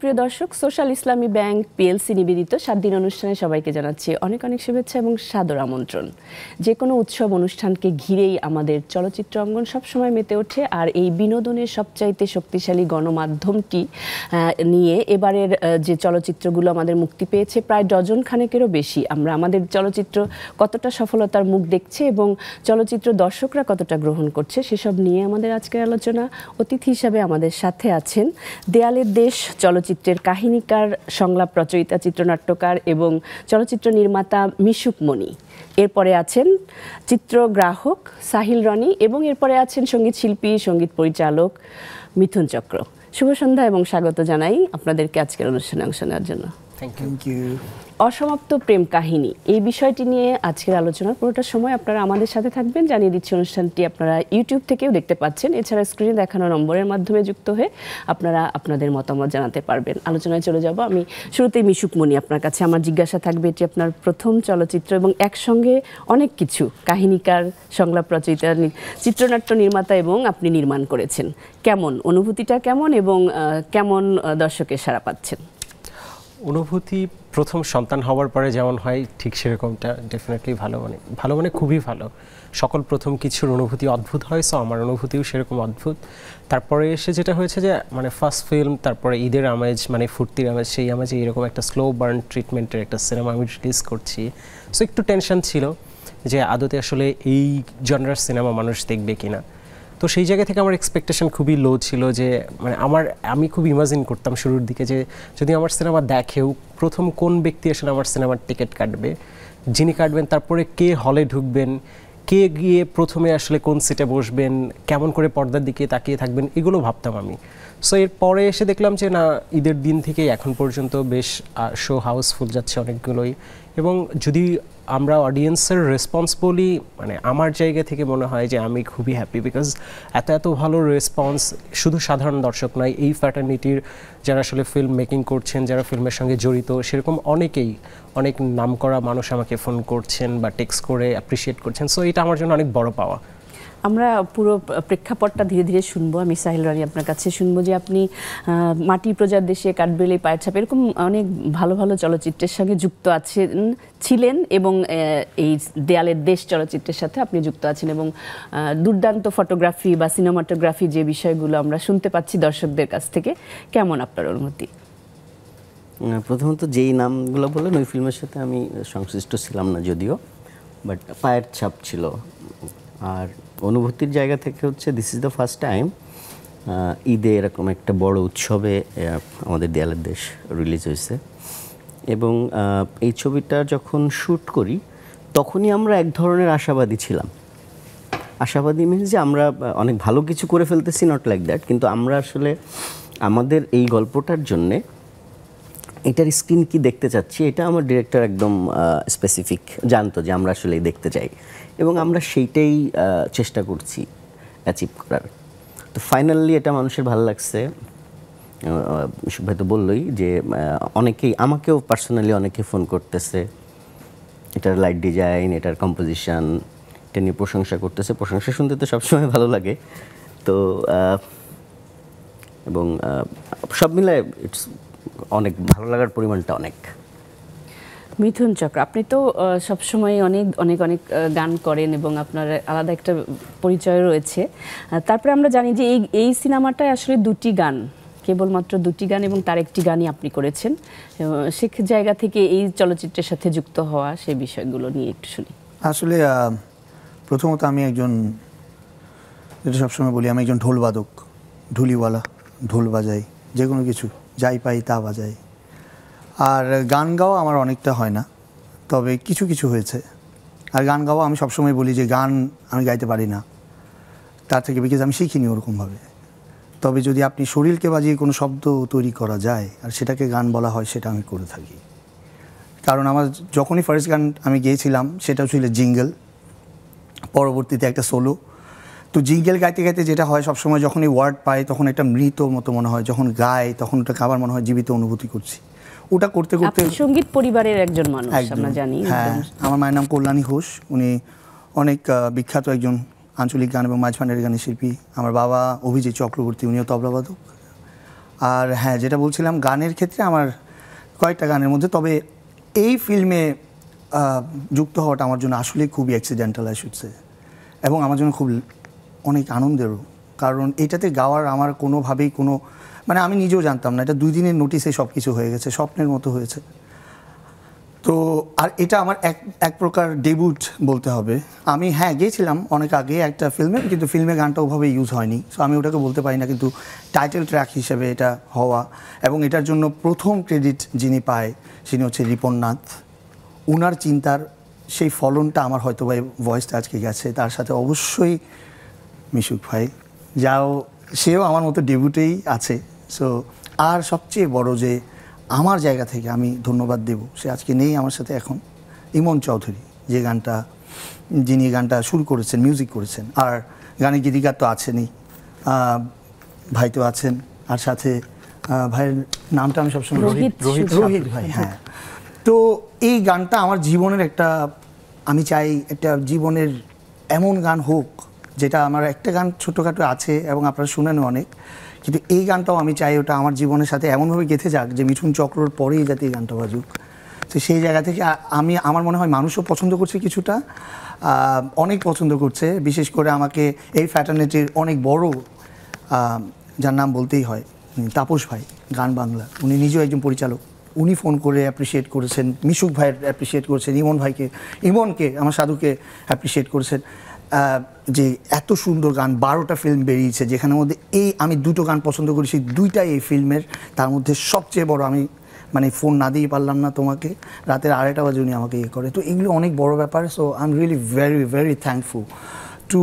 সুপ্রিয় দর্শক, সোশ্যাল ইসলামী bank PLC নিবেদিত 7 দিন অনুষ্ঠানে সবাইকে জানাচ্ছি অনেক অনেক শুভেচ্ছা এবং সাদর আমন্ত্রণ। যে কোনো উৎসব অনুষ্ঠানকে ঘিরেই আমাদের চলচ্চিত্র অঙ্গন সবসময় মেতে ওঠে, আর এই বিনোদনের সবচাইতে শক্তিশালী গণমাধ্যমটি নিয়ে এবারের যে চলচ্চিত্রগুলো আমাদের মুক্তি পেয়েছে প্রায় ডজন খানেকেরও বেশি। আমরা আমাদের চলচ্চিত্র কতটা সফলতার মুখ দেখছে এবং চলচ্চিত্র দর্শকরা কতটা গ্রহণ করছে সেসব নিয়ে আমাদের আজকের আলোচনা। অতিথি হিসাবে আমাদের সাথে আছেন দেয়ালের দেশ চলচ্চিত্রের কাহিনীকার, সংলাপ রচয়িতা, চিত্রনাট্যকার এবং চলচ্চিত্র নির্মাতা মিশুক মনি। এরপরে আছেন চিত্রগ্রাহক সাহিল রনি এবং এরপরে আছেন সঙ্গীত শিল্পী, সঙ্গীত পরিচালক মিথুন চক্র। শুভ সন্ধ্যা এবং স্বাগত জানাই আপনাদেরকে আজকের অনুষ্ঠানে অংশ নেওয়ার জন্য। Thank you. অসমাপ্ত প্রেম কাহিনী এই বিষয়টি নিয়ে আজকের আলোচনার পুরোটা সময় আপনারা আমাদের সাথে থাকবেন। জানিয়ে দিচ্ছি অনুষ্ঠানটি আপনারা ইউটিউব থেকেও দেখতে পাচ্ছেন, এছাড়া স্ক্রিনে দেখানো নম্বরের মাধ্যমে যুক্ত হয়ে আপনারা আপনাদের মতামত জানাতে পারবেন। আলোচনায় চলে যাব। আমি শুরুতেই মিশুক মনি, আপনার কাছে আমার জিজ্ঞাসা থাকবে, এটি আপনার প্রথম চলচ্চিত্র এবং একসঙ্গে অনেক কিছু, কাহিনীকার, সংলাপ রচয়িতা, চিত্রনাট্য নির্মাতা এবং আপনি নির্মাণ করেছেন। কেমন অনুভূতিটা, কেমন এবং কেমন দর্শকের সাড়া পাচ্ছেন? অনুভূতি প্রথম সন্তান হওয়ার পরে যেমন হয় ঠিক সেরকমটা ডেফিনেটলি ভালো মানে খুবই ভালো। সকল প্রথম কিছুর অনুভূতি অদ্ভুত হয়, সো আমার অনুভূতিও সেরকম অদ্ভুত। তারপরে এসে যেটা হয়েছে যে মানে ফার্স্ট ফিল্ম, তারপরে ঈদের আমেজ, মানে ফুর্তির আমেজ, সেই আমেজে এরকম একটা স্লো বার্ন ট্রিটমেন্টের একটা সিনেমা আমি রিলিজ করছি। সো একটু টেনশন ছিল যে আদতে আসলে এই জনরার সিনেমা মানুষ দেখবে কিনা। তো সেই জায়গা থেকে আমার এক্সপেকটেশন খুবই লো ছিল যে মানে আমি খুব ইমাজিন করতাম শুরুর দিকে যে যদি আমার সিনেমা দেখেও প্রথম কোন ব্যক্তি আসলে আমার সিনেমার টিকিট কাটবে, যিনি কাটবেন, তারপরে কে হলে ঢুকবেন, কে গিয়ে প্রথমে আসলে কোন সিটে বসবেন, কেমন করে পর্দার দিকে তাকিয়ে থাকবেন, এগুলো ভাবতাম আমি। সো এর পরে এসে দেখলাম যে না, ঈদের দিন থেকে এখন পর্যন্ত বেশ শো হাউসফুল যাচ্ছে অনেকগুলোই। এবং যদি আমরা অডিয়েন্সের রেসপন্স বলি, মানে আমার জায়গা থেকে মনে হয় যে আমি খুবই হ্যাপি, বিকজ এত ভালো রেসপন্স শুধু সাধারণ দর্শক নয়, এই ফ্র্যাটার্নিটির যারা আসলে ফিল্ম মেকিং করছেন, যারা ফিল্মের সঙ্গে জড়িত, সেরকম অনেক নামকরা মানুষ আমাকে ফোন করছেন বা টেক্সট করে অ্যাপ্রিসিয়েট করছেন। সো এটা আমার জন্য অনেক বড় পাওয়া। আমরা পুরো প্রেক্ষাপটটা ধীরে ধীরে শুনবো। আমি সাহিল রানী আপনার কাছে শুনবো যে আপনি মাটি প্রজার দেশে, কাঠবেলে, পায়ের ছাপ, এরকম অনেক ভালো ভালো চলচ্চিত্রের সঙ্গে যুক্ত ছিলেন এবং এই দেয়ালের দেশ চলচ্চিত্রের সাথে আপনি যুক্ত আছেন এবং দুর্দান্ত ফটোগ্রাফি বা সিনেমাটোগ্রাফি যে বিষয়গুলো আমরা শুনতে পাচ্ছি দর্শকদের কাছ থেকে, কেমন আপনার অনুভূতি? প্রথমত যেই নামগুলো বললেন ওই ফিল্মের সাথে আমি সংশ্লিষ্ট ছিলাম না যদিও, বাট পায়ের ছাপ ছিল। আর অনুভূতির জায়গা থেকে হচ্ছে this is the first time ঈদে এরকম একটা বড় উৎসবে আমাদের দেয়ালের দেশ রিলিজ হয়েছে। এবং এই ছবিটা যখন শ্যুট করি তখনই আমরা এক ধরনের আশাবাদী ছিলাম। আশাবাদী মিনস যে আমরা অনেক ভালো কিছু করে ফেলতেছি, নট লাইক দ্যাট, কিন্তু আমরা আসলে আমাদের এই গল্পটার জন্যে এটার স্ক্রিন কি দেখতে চাচ্ছি, এটা আমার ডিরেক্টর একদম স্পেসিফিক জানতো যে আমরা আসলে দেখতে চাই, এবং আমরা সেইটাই চেষ্টা করছি অ্যাচিভ করার। তো ফাইনালি এটা মানুষের ভালো লাগছে। ভাই তো বললোই যে অনেকেই আমাকেও পার্সোনালি অনেকে ফোন করতেছে, এটার লাইট ডিজাইন, এটার কম্পোজিশন, এটা নিয়ে প্রশংসা করতেছে। প্রশংসা শুনতে তো সবসময় ভালো লাগে। তো এবং সব মিলায় ইটস অনেক ভালো লাগার পরিমাণটা অনেক। মিথুন চক্র, আপনি তো সবসময় অনেক অনেক অনেক গান করেন এবং আপনার আলাদা একটা পরিচয় রয়েছে। তারপরে আমরা জানি যে এই সিনেমাটায় আসলে দুটি গান, কেবলমাত্র দুটি গান, এবং তার একটি গানই আপনি করেছেন। সে জায়গা থেকে এই চলচ্চিত্রের সাথে যুক্ত হওয়া, সেই বিষয়গুলো নিয়ে একটু শুনি। আসলে প্রথমত আমি একজন, যেটা সবসময় বলি, আমি একজন ঢোলবাদক, ঢুলিওয়ালা, ঢোল বাজাই, যে কোনো কিছু যাই পাই তা বাজাই। আর গান গাওয়া আমার অনেকটা হয় না, তবে কিছু কিছু হয়েছে। আর গান গাওয়া আমি সবসময় বলি যে গান আমি গাইতে পারি না, তার থেকে বিকজ আমি শিখিনি ওরকমভাবে। তবে যদি আপনি শরীরকে বাজিয়ে কোনো শব্দ তৈরি করা যায় আর সেটাকে গান বলা হয়, সেটা আমি করে থাকি। কারণ আমার যখনই ফার্স্ট গান আমি গেয়েছিলাম সেটাও ছিল জিঙ্গল, পরবর্তীতে একটা সোলো। তো জিঙ্গেল গাইতে গাইতে যেটা হয় সবসময়, যখনই ওয়ার্ড পাই তখন একটা মৃত মতো মনে হয়, যখন গাই তখন ওটাকে আবার মনে হয় জীবিত অনুভূতি করছি। ওটা করতে করতে সঙ্গীত পরিবারের একজন মানুষ, আমরা জানি। হ্যাঁ, আমার মায়ের নাম কল্যাণী ঘোষ, উনি অনেক বিখ্যাত একজন আঞ্চলিক গান এবং মাঝ ভান্ডারের গানের শিল্পী। আমার বাবা অভিজিৎ চক্রবর্তী, উনিও তবলাবাদক। আর হ্যাঁ, যেটা বলছিলাম গানের ক্ষেত্রে আমার কয়েকটা গানের মধ্যে, তবে এই ফিল্মে যুক্ত হওয়াটা আমার জন্য আসলেই খুবই অ্যাক্সিডেন্টাল আই শুড সে, এবং আমার জন্য খুব অনেক আনন্দেরও, কারণ এটাতে গাওয়ার আমার কোনোভাবেই মানে আমি নিজেও জানতাম না, এটা 2 দিনের নোটিসে সব কিছু হয়ে গেছে, স্বপ্নের মতো হয়েছে। তো আর এটা আমার এক প্রকার ডেবিউট বলতে হবে। আমি গিয়েছিলাম অনেক আগে একটা ফিল্মে, কিন্তু ফিল্মে গানটা ওভাবে ইউজ হয়নি, সো আমি ওটাকে বলতে পারি না, কিন্তু টাইটেল ট্র্যাক হিসেবে এটা হওয়া, এবং এটার জন্য প্রথম ক্রেডিট যিনি পায় তিনি হচ্ছে রিপন নাথ। উনার চিন্তার সেই ফলনটা আমার হয়তো বা ভয়েসটা আজকে গেছে, তার সাথে অবশ্যই মিশুক ভাই, সেও আমার মতো ডেবিউটেই আছে। সো আর সবচেয়ে বড় যে আমার জায়গা থেকে আমি ধন্যবাদ দেব, সে আজকে নেই আমার সাথে এখন, ইমন চৌধুরী, যিনি গানটা শুরু করেছেন, মিউজিক করেছেন, আর গানের গীতিকার তো আছেনই, ভাই তো আছেন, আর সাথে ভাইয়ের নামটা আমি সবসময় রোহিত ভাই। হ্যাঁ, তো এই গানটা আমার জীবনের আমি চাই একটা জীবনের এমন গান হোক, যেটা আমার একটা গান ছোটোখাটো আছে এবং আপনারা শুনেন অনেক, কিন্তু এই গানটাও আমি চাই ওটা আমার জীবনের সাথে এমনভাবে গেঁথে যাক যে মিঠুন চক্রর পরেই যাতে এই গানটা বাজুক। তো সেই জায়গা থেকে আমার মনে হয় মানুষও পছন্দ করছে, কিছুটা অনেক পছন্দ করছে, বিশেষ করে আমাকে এই ফ্যাটার্নিটির অনেক বড়, যার নাম বলতেই হয়, তাপস ভাই, গান বাংলা, উনি নিজেও একজন পরিচালক, উনি ফোন করে অ্যাপ্রিসিয়েট করেছেন, মিশুক ভাইয়ের অ্যাপ্রিসিয়েট করেছেন, ইমনকে আমার সাধুকে অ্যাপ্রিসিয়েট করেছেন, যে এত সুন্দর গান, 12টা ফিল্ম বেরিয়েছে, যেখানের মধ্যে আমি 2টো গান পছন্দ করি, সেই 2টাই এই ফিল্মের, তার মধ্যে সবচেয়ে বড়, আমি মানে ফোন না দিয়ে পারলাম না তোমাকে, রাতের 2:30 বাজে উনি আমাকে করে, তো এগুলো অনেক বড় ব্যাপার। So I am really very very thankful to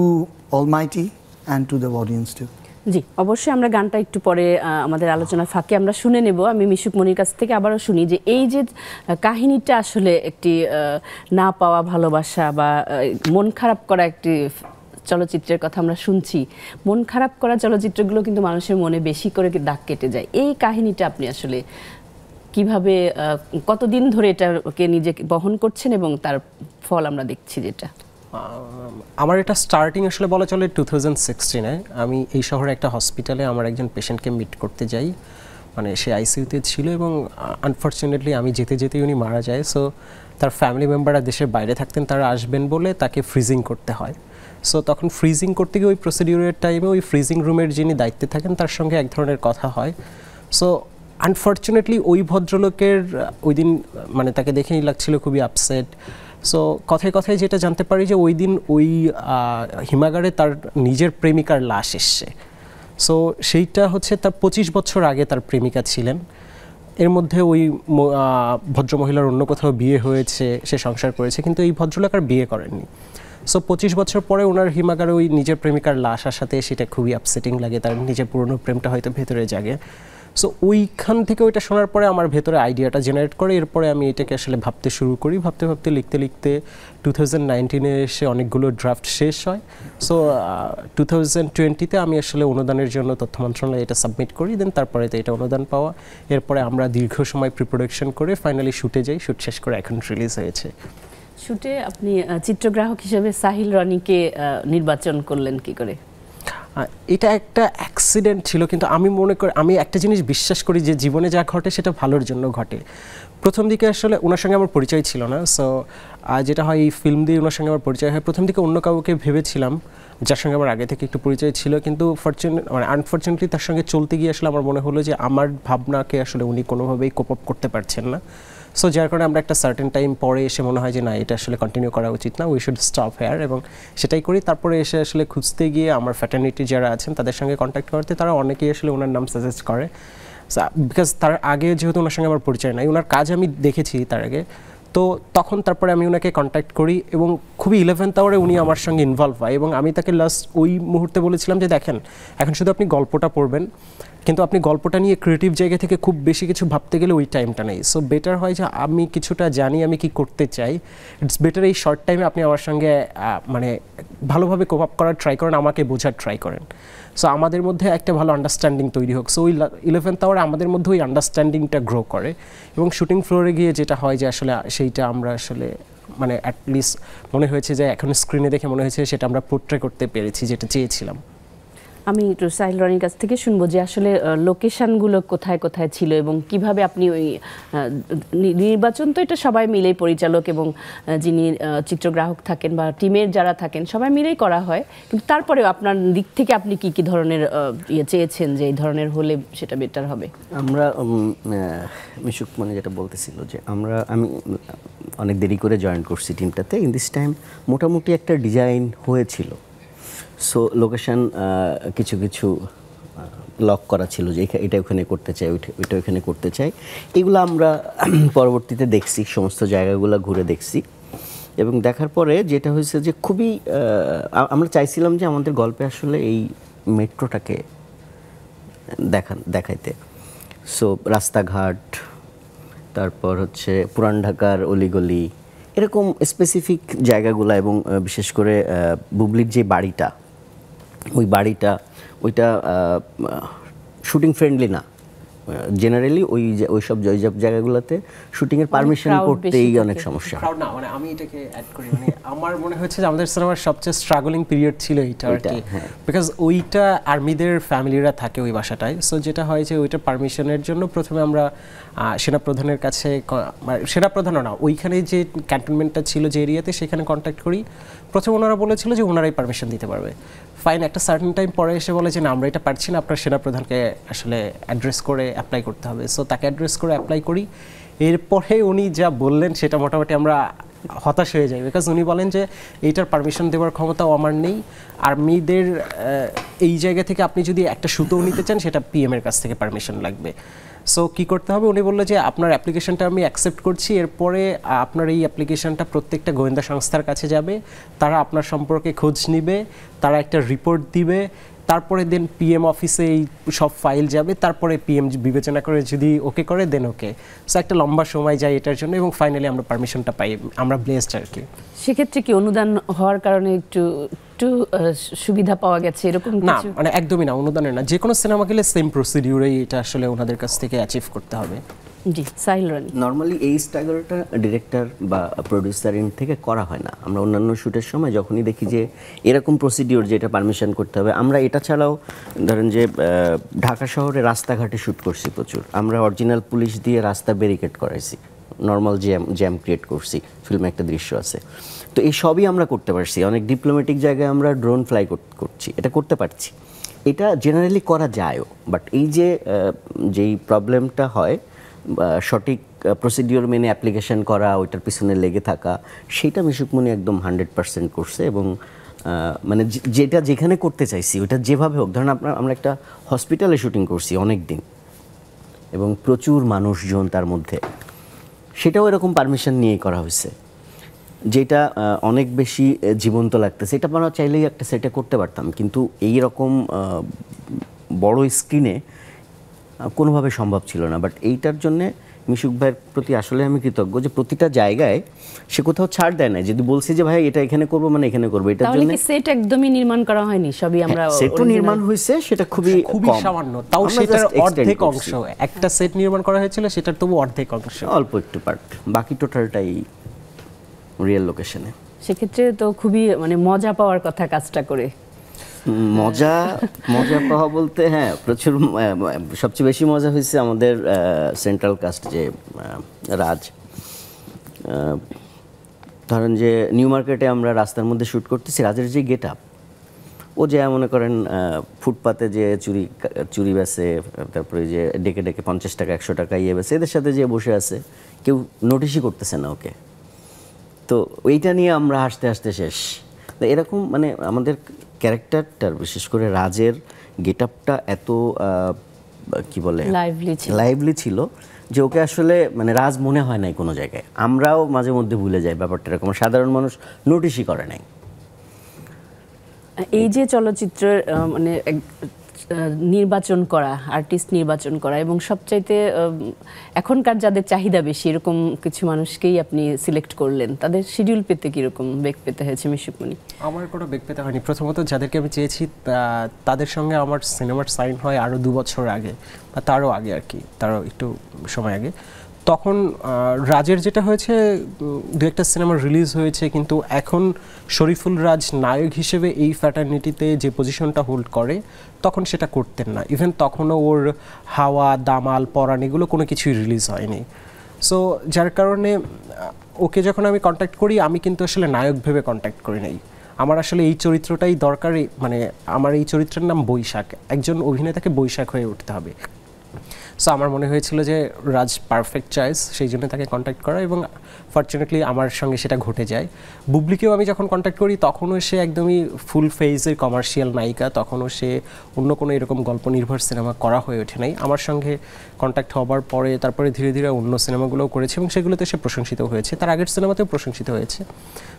almighty and to the audience too. জি, অবশ্যই আমরা গানটা একটু পরে আমাদের আলোচনার ফাঁকে আমরা শুনে নেব। আমি মিশুক মনির কাছ থেকে আবারও শুনি যে এই যে কাহিনীটা আসলে একটি না পাওয়া ভালোবাসা বা মন খারাপ করা একটি চলচ্চিত্রের কথা আমরা শুনছি। মন খারাপ করা চলচ্চিত্রগুলো কিন্তু মানুষের মনে বেশি করে দাগ কেটে যায়। এই কাহিনীটা আপনি আসলে কিভাবে, কতদিন ধরে এটাকে নিজে বহন করছেন এবং তার ফল আমরা দেখছি যেটা? আমার এটা স্টার্টিং আসলে বলা চলে 2016-এ। আমি এই শহরে একটা হসপিটালে আমার একজন পেশেন্টকে মিট করতে যাই, মানে সে আইসিইউতে ছিল এবং আনফর্চুনেটলি আমি যেতে যেতেই উনি মারা যায়। সো তার ফ্যামিলি মেম্বাররা দেশের বাইরে থাকতেন, তারা আসবেন বলে তাকে ফ্রিজিং করতে হয়। সো তখন ফ্রিজিং করতে গিয়ে ওই প্রসিডিউরের টাইমে ওই ফ্রিজিং রুমের যিনি দায়িত্বে থাকেন তার সঙ্গে এক ধরনের কথা হয়। সো আনফর্চুনেটলি ওই ভদ্রলোকের ওই দিন মানে তাকে দেখেই লাগছিল খুবই আপসেট। সো কথায় কথায় যেটা জানতে পারি যে ওই দিন ওই হিমাগারে তার নিজের প্রেমিকার লাশ এসছে। সো সেইটা হচ্ছে তার 25 বছর আগে তার প্রেমিকা ছিলেন, এর মধ্যে ওই ভদ্রমহিলার অন্য কোথাও বিয়ে হয়েছে, সে সংসার করেছে, কিন্তু এই ভদ্রলোক আর বিয়ে করেননি। সো 25 বছর পরে ওনার হিমাগারে ওই নিজের প্রেমিকার লাশ আসাতে সেটা খুবই আপসেটিং লাগে, তার নিজের পুরনো প্রেমটা হয়তো ভেতরে জাগে। সো ওইখান থেকে ওইটা শোনার পরে আমার ভেতরে আইডিয়াটা জেনারেট করে, এরপরে আমি এটাকে আসলে ভাবতে শুরু করি, ভাবতে ভাবতে লিখতে লিখতে 2019-এ এসে অনেকগুলো ড্রাফট শেষ হয়। সো 2020-তে আমি আসলে অনুদানের জন্য তথ্য মন্ত্রণালয়ে এটা সাবমিট করি, দেন তারপরে তো এটা অনুদান পাওয়া, এরপরে আমরা দীর্ঘ সময় প্রিপ্রোডাকশন করে ফাইনালি শুটে যাই, শুট শেষ করে এখন রিলিজ হয়েছে। শুটে আপনি চিত্রগ্রাহক হিসেবে সাহিল রনিকে নির্বাচন করলেন কি করে? এটা একটা অ্যাক্সিডেন্ট ছিল, কিন্তু আমি একটা জিনিস বিশ্বাস করি যে জীবনে যা ঘটে সেটা ভালোর জন্য ঘটে। প্রথম দিকে আসলে ওনার সঙ্গে আমার পরিচয় ছিল না। সো যেটা হয়, এই ফিল্ম দিয়ে ওনার সঙ্গে আমার পরিচয় হয়। প্রথম দিকে অন্য কাউকে ভেবেছিলাম যার সঙ্গে আমার আগে থেকে একটু পরিচয় ছিল, কিন্তু আনফর্চুনেটলি তার সঙ্গে চলতে গিয়ে আসলে আমার মনে হলো যে আমার ভাবনাকে আসলে উনি কোনোভাবেই কোপ আপ করতে পারছেন না। সো যার কারণে আমরা একটা সার্টেন টাইম পরে এসে মনে হয় যে না, এটা আসলে কন্টিনিউ করা উচিত না, উই শুড স্টপ হেয়ার, এবং সেটাই করি। তারপরে এসে আসলে খুঁজতে গিয়ে আমার ফ্যাটার্নিটি যারা আছেন তাদের সঙ্গে কন্ট্যাক্ট করতে, তারা অনেকেই আসলে ওনার নাম সাজেস্ট করে, বিকজ তার আগে যেহেতু ওনার সঙ্গে আমার পরিচয় নাই, ওনার কাজ আমি দেখেছি তার আগে, তো তখন তারপরে আমি ওনাকে কন্ট্যাক্ট করি এবং খুবই 11th আওয়ারে উনি আমার সঙ্গে ইনভলভ হয়। এবং আমি তাকে লাস্ট ওই মুহূর্তে বলেছিলাম যে দেখেন, এখন শুধু আপনি গল্পটা পড়বেন, কিন্তু আপনি গল্পটা নিয়ে ক্রিয়েটিভ জায়গা থেকে খুব বেশি কিছু ভাবতে গেলে ওই টাইমটা নেই। সো বেটার হয় যে আমি কিছুটা জানি আমি কি করতে চাই, ইটস বেটার এই শর্ট টাইমে আপনি আমার সঙ্গে মানে ভালোভাবে কোপ আপ করার ট্রাই করেন, আমাকে বোঝার ট্রাই করেন। সো আমাদের মধ্যে একটা ভালো আন্ডারস্ট্যান্ডিং তৈরি হোক। সো ওই 11th আওয়ারে আমাদের মধ্যে ওই আন্ডারস্ট্যান্ডিংটা গ্রো করে, এবং শুটিং ফ্লোরে গিয়ে যেটা হয় যে আসলে সেইটা আমরা আসলে মানে অ্যাটলিস্ট মনে হয়েছে যে এখন স্ক্রিনে দেখে মনে হয়েছে সেটা আমরা পোর্ট্রে করতে পেরেছি যেটা চেয়েছিলাম। আমি একটু সাহিল রনির কাছ থেকে শুনবো যে আসলে লোকেশনগুলো কোথায় কোথায় ছিল এবং কিভাবে আপনি ওই নির্বাচন তো এটা সবাই মিলেই পরিচালক এবং যিনি চিত্রগ্রাহক থাকেন বা টিমের যারা থাকেন সবাই মিলেই করা হয়, কিন্তু তারপরেও আপনার দিক থেকে আপনি কি কি ধরনের চেয়েছেন যে এই ধরনের হলে সেটা বেটার হবে? আমরা মিশুক মানে যেটা বলতেছিল যে আমি অনেক দেরি করে জয়েন করছি টিমটাতে। ইন দিস টাইম মোটামুটি একটা ডিজাইন হয়েছিল। সো লোকেশন কিছু কিছু লক করা ছিল যে এটা ওখানে করতে চাই, ওইটা ওখানে করতে চাই। এগুলো আমরা পরবর্তীতে দেখছি, সমস্ত জায়গাগুলো ঘুরে দেখছি এবং দেখার পরে যেটা হয়েছে যে খুবই আমরা চাইছিলাম যে আমাদের গল্পে আসলে এই মেট্রোটাকে দেখাইতে। সো রাস্তাঘাট, তারপর হচ্ছে পুরান ঢাকার অলিগলি, এরকম স্পেসিফিক জায়গাগুলো এবং বিশেষ করে বুবলির যে বাড়িটা, ওইটা শুটিং ফ্রেন্ডলি না। জেনারেলি ওই সব জায়গাগুলোতে শুটিংয়ের পারমিশন করতেই অনেক সমস্যা। না মানে আমি এটাকে অ্যাড করি, মানে আমার মনে হচ্ছে যে আমাদের সিনেমার সবচেয়ে স্ট্রাগলিং পিরিয়ড ছিল এইটা আর কি, বিকজ ওইটা আর্মিদের ফ্যামিলিরা থাকে ওই বাসাটায়। সো যেটা হয় যে ওইটা পারমিশনের জন্য প্রথমে আমরা সেনাপ্রধানের কাছে, সেনাপ্রধানও না, ওইখানে যে ক্যান্টনমেন্টটা ছিল যে এরিয়াতে সেখানে কন্ট্যাক্ট করি। প্রথমে ওনারা বলেছিল যে ওনারাই পারমিশন দিতে পারবে। ফাইন, একটা সার্টেন টাইম পরে এসে বলে যে না, আমরা এটা পারছি না, আপনার সেনাপ্রধানকে আসলে অ্যাড্রেস করে অ্যাপ্লাই করতে হবে। সো তাকে অ্যাড্রেস করে অ্যাপ্লাই করি। এরপরে উনি যা বললেন সেটা মোটামুটি আমরা হতাশ হয়ে যাই, বিকজ উনি বলেন যে এইটার পারমিশন দেওয়ার ক্ষমতাও আমার নেই। আর্মিদের এই জায়গা থেকে আপনি যদি একটা সুতোও নিতে চান সেটা PM এর কাছ থেকে পারমিশন লাগবে। সো কী করতে হবে, উনি বললো যে আপনার অ্যাপ্লিকেশনটা আমি অ্যাকসেপ্ট করছি, এরপরে আপনার এই অ্যাপ্লিকেশনটা প্রত্যেকটা গোয়েন্দা সংস্থার কাছে যাবে, তারা আপনার সম্পর্কে খোঁজ নিবে, তারা একটা রিপোর্ট দিবে, তারপরে দেন PM অফিসে এই সব ফাইল যাবে, তারপরে PM বিবেচনা করে যদি ওকে করে দেন ওকে। সো একটা লম্বা সময় যায় এটার জন্য এবং ফাইনালি আমরা পারমিশনটা পাই। আমরা ব্লেসড আর কি। সেক্ষেত্রে কি অনুদান হওয়ার কারণে একটু সুবিধা পাওয়া গেছে এরকম না? কিছু? মানে একদমই না, অনুদানের না, যে কোনো সিনেমা গেলে সেম প্রসিডিউরেই এটা আসলে ওনাদের কাছ থেকে অ্যাচিভ করতে হবে। জি, সাহিল রনি। নর্মালি এই স্ট্রাগলটা ডিরেক্টর বা প্রোডিউসার এন্ড থেকে করা হয় না। আমরা অন্যান্য শ্যুটের সময় যখনই দেখি যে এরকম প্রসিডিউর যেটা পারমিশন করতে হবে, আমরা এটা ছাড়াও ধরেন যে ঢাকা শহরে রাস্তাঘাটে শ্যুট করছি প্রচুর। আমরা অরিজিনাল পুলিশ দিয়ে রাস্তা ব্যারিকেড করাইছি, নর্মাল জ্যাম ক্রিয়েট করছি, ফিল্মে একটা দৃশ্য আছে। তো এই সবই আমরা করতে পারছি। অনেক ডিপ্লোম্যাটিক জায়গায় আমরা ড্রোন ফ্লাই করছি, এটা করতে পারছি। এটা জেনারেলি করা যায়ও, বাট এই যে যেই প্রবলেমটা হয় সঠিক প্রসিডিওর মেনে অ্যাপ্লিকেশন করা, ওইটার পিছনে লেগে থাকা, সেটা মিশুকমণি একদম 100% করছে। এবং মানে যেটা যেখানে করতে চাইছি ওইটা যেভাবে হোক, ধরেন আমরা একটা হসপিটালে শুটিং করছি অনেক দিন এবং প্রচুর মানুষজন তার মধ্যে, সেটাও এরকম পারমিশন নিয়েই করা হয়েছে, যেটা অনেক বেশি জীবন্ত লাগতেছে। এটা আমরা চাইলেই একটা সেটে করতে পারতাম, কিন্তু এই রকম বড় স্ক্রিনে কোনোভাবে সম্ভব ছিল না। বাট এইটার জন্যে মিশুক ভাইয়ের প্রতি আসলে আমি কৃতজ্ঞ যে প্রতিটা জায়গায় সে কোথাও ছাড় দেয় না। যদি বলছি যে ভাই এটা এখানে করবো মানে এখানে করবো, এটার জন্য সেট একদমই নির্মাণ করা হয়নি, সবই আমরা সেটও নির্মাণ হয়েছে, সেটা খুবই সামান্য, তাও সেটার অর্ধেক অংশ। একটা সেট নির্মাণ করা হয়েছিল, সেটার তবু অর্ধেক অংশ, অল্প একটু পার্ট, বাকি টোটালটাই রিয়েল লোকেশনে। সেক্ষেত্রে তো খুবই মানে মজা পাওয়ার কথা কাজটা করে। মজা পাওয়া বলতে হ্যাঁ প্রচুর। সবচেয়ে বেশি মজা হয়েছে আমাদের সেন্ট্রাল কাস্ট যে রাজ। ধরেন যে নিউ মার্কেটে আমরা রাস্তার মধ্যে শ্যুট করতেছি, রাজের যে গেট আপ, ও যে মনে করেন ফুটপাতে যে চুরি বেচে, তারপরে যে ডেকে 50 টাকা 100 টাকা ইয়ে বেচে, এদের সাথে যে বসে আছে, কেউ নোটিশই করতেছে না ওকে। তো ওইটা নিয়ে আমরা হাসতে হাসতে শেষ। এরকম মানে আমাদের ক্যারেক্টারটার, বিশেষ করে রাজের গেট আপটা এত কি বলে লাইভলি ছিল যে ওকে আসলে মানে রাজ মনে হয় নাই কোনো জায়গায়। আমরাও মাঝে মধ্যে ভুলে যাই ব্যাপারটা, এরকম সাধারণ মানুষ নোটিশই করে নাই। এই যে চলচ্চিত্রের মানে নির্বাচন করা, আর্টিস্ট নির্বাচন করা এবং সবচাইতে এখনকার যাদের চাহিদা বেশি এরকম কিছু মানুষকেই আপনি সিলেক্ট করলেন, তাদের শিডিউল পেতে কীরকম বেগ পেতে হয়েছে মিশুকমণি? আমার কোনো বেগ পেতে হয়নি। প্রথমত যাদেরকে আমি চেয়েছি তাদের সঙ্গে আমার সিনেমার সাইন হয় আরও 2 বছর আগে বা তারও আগে আর কি, তারও একটু সময় আগে। তখন রাজের যেটা হয়েছে, দু একটা সিনেমা রিলিজ হয়েছে, কিন্তু এখন শরীফুল রাজ নায়ক হিসেবে এই ফ্যাটার্নিটিতে যে পজিশনটা হোল্ড করে তখন সেটা করতেন না। ইভেন তখনও ওর হাওয়া, দামাল, পরাণ এগুলো কোনো কিছুই রিলিজ হয়নি। সো যার কারণে ওকে যখন আমি কন্ট্যাক্ট করি, আমি কিন্তু আসলে নায়ক ভেবে কন্ট্যাক্ট করি নাই। আমার আসলে এই চরিত্রটাই দরকারি, মানে আমার এই চরিত্রের নাম বৈশাখ, একজন অভিনেতাকে বৈশাখ হয়ে উঠতে হবে। সো আমার মনে হয়েছিল যে রাজ পারফেক্ট চয়েস, সেই জন্য তাকে কন্ট্যাক্ট করা, এবং ফর্চুনেটলি আমার সঙ্গে সেটা ঘটে যায়। বুবলিকেও আমি যখন কন্ট্যাক্ট করি তখনও সে একদমই ফুল ফেজের কমার্শিয়াল নায়িকা, তখনও সে অন্য কোনো এরকম গল্প নির্ভর সিনেমা করা হয়ে ওঠে নাই। আমার সঙ্গে কন্ট্যাক্ট হবার পরে তারপরে ধীরে ধীরে অন্য সিনেমাগুলোও করেছে এবং সেগুলোতে সে প্রশংসিত হয়েছে, তার আগের সিনেমাতেও প্রশংসিত হয়েছে।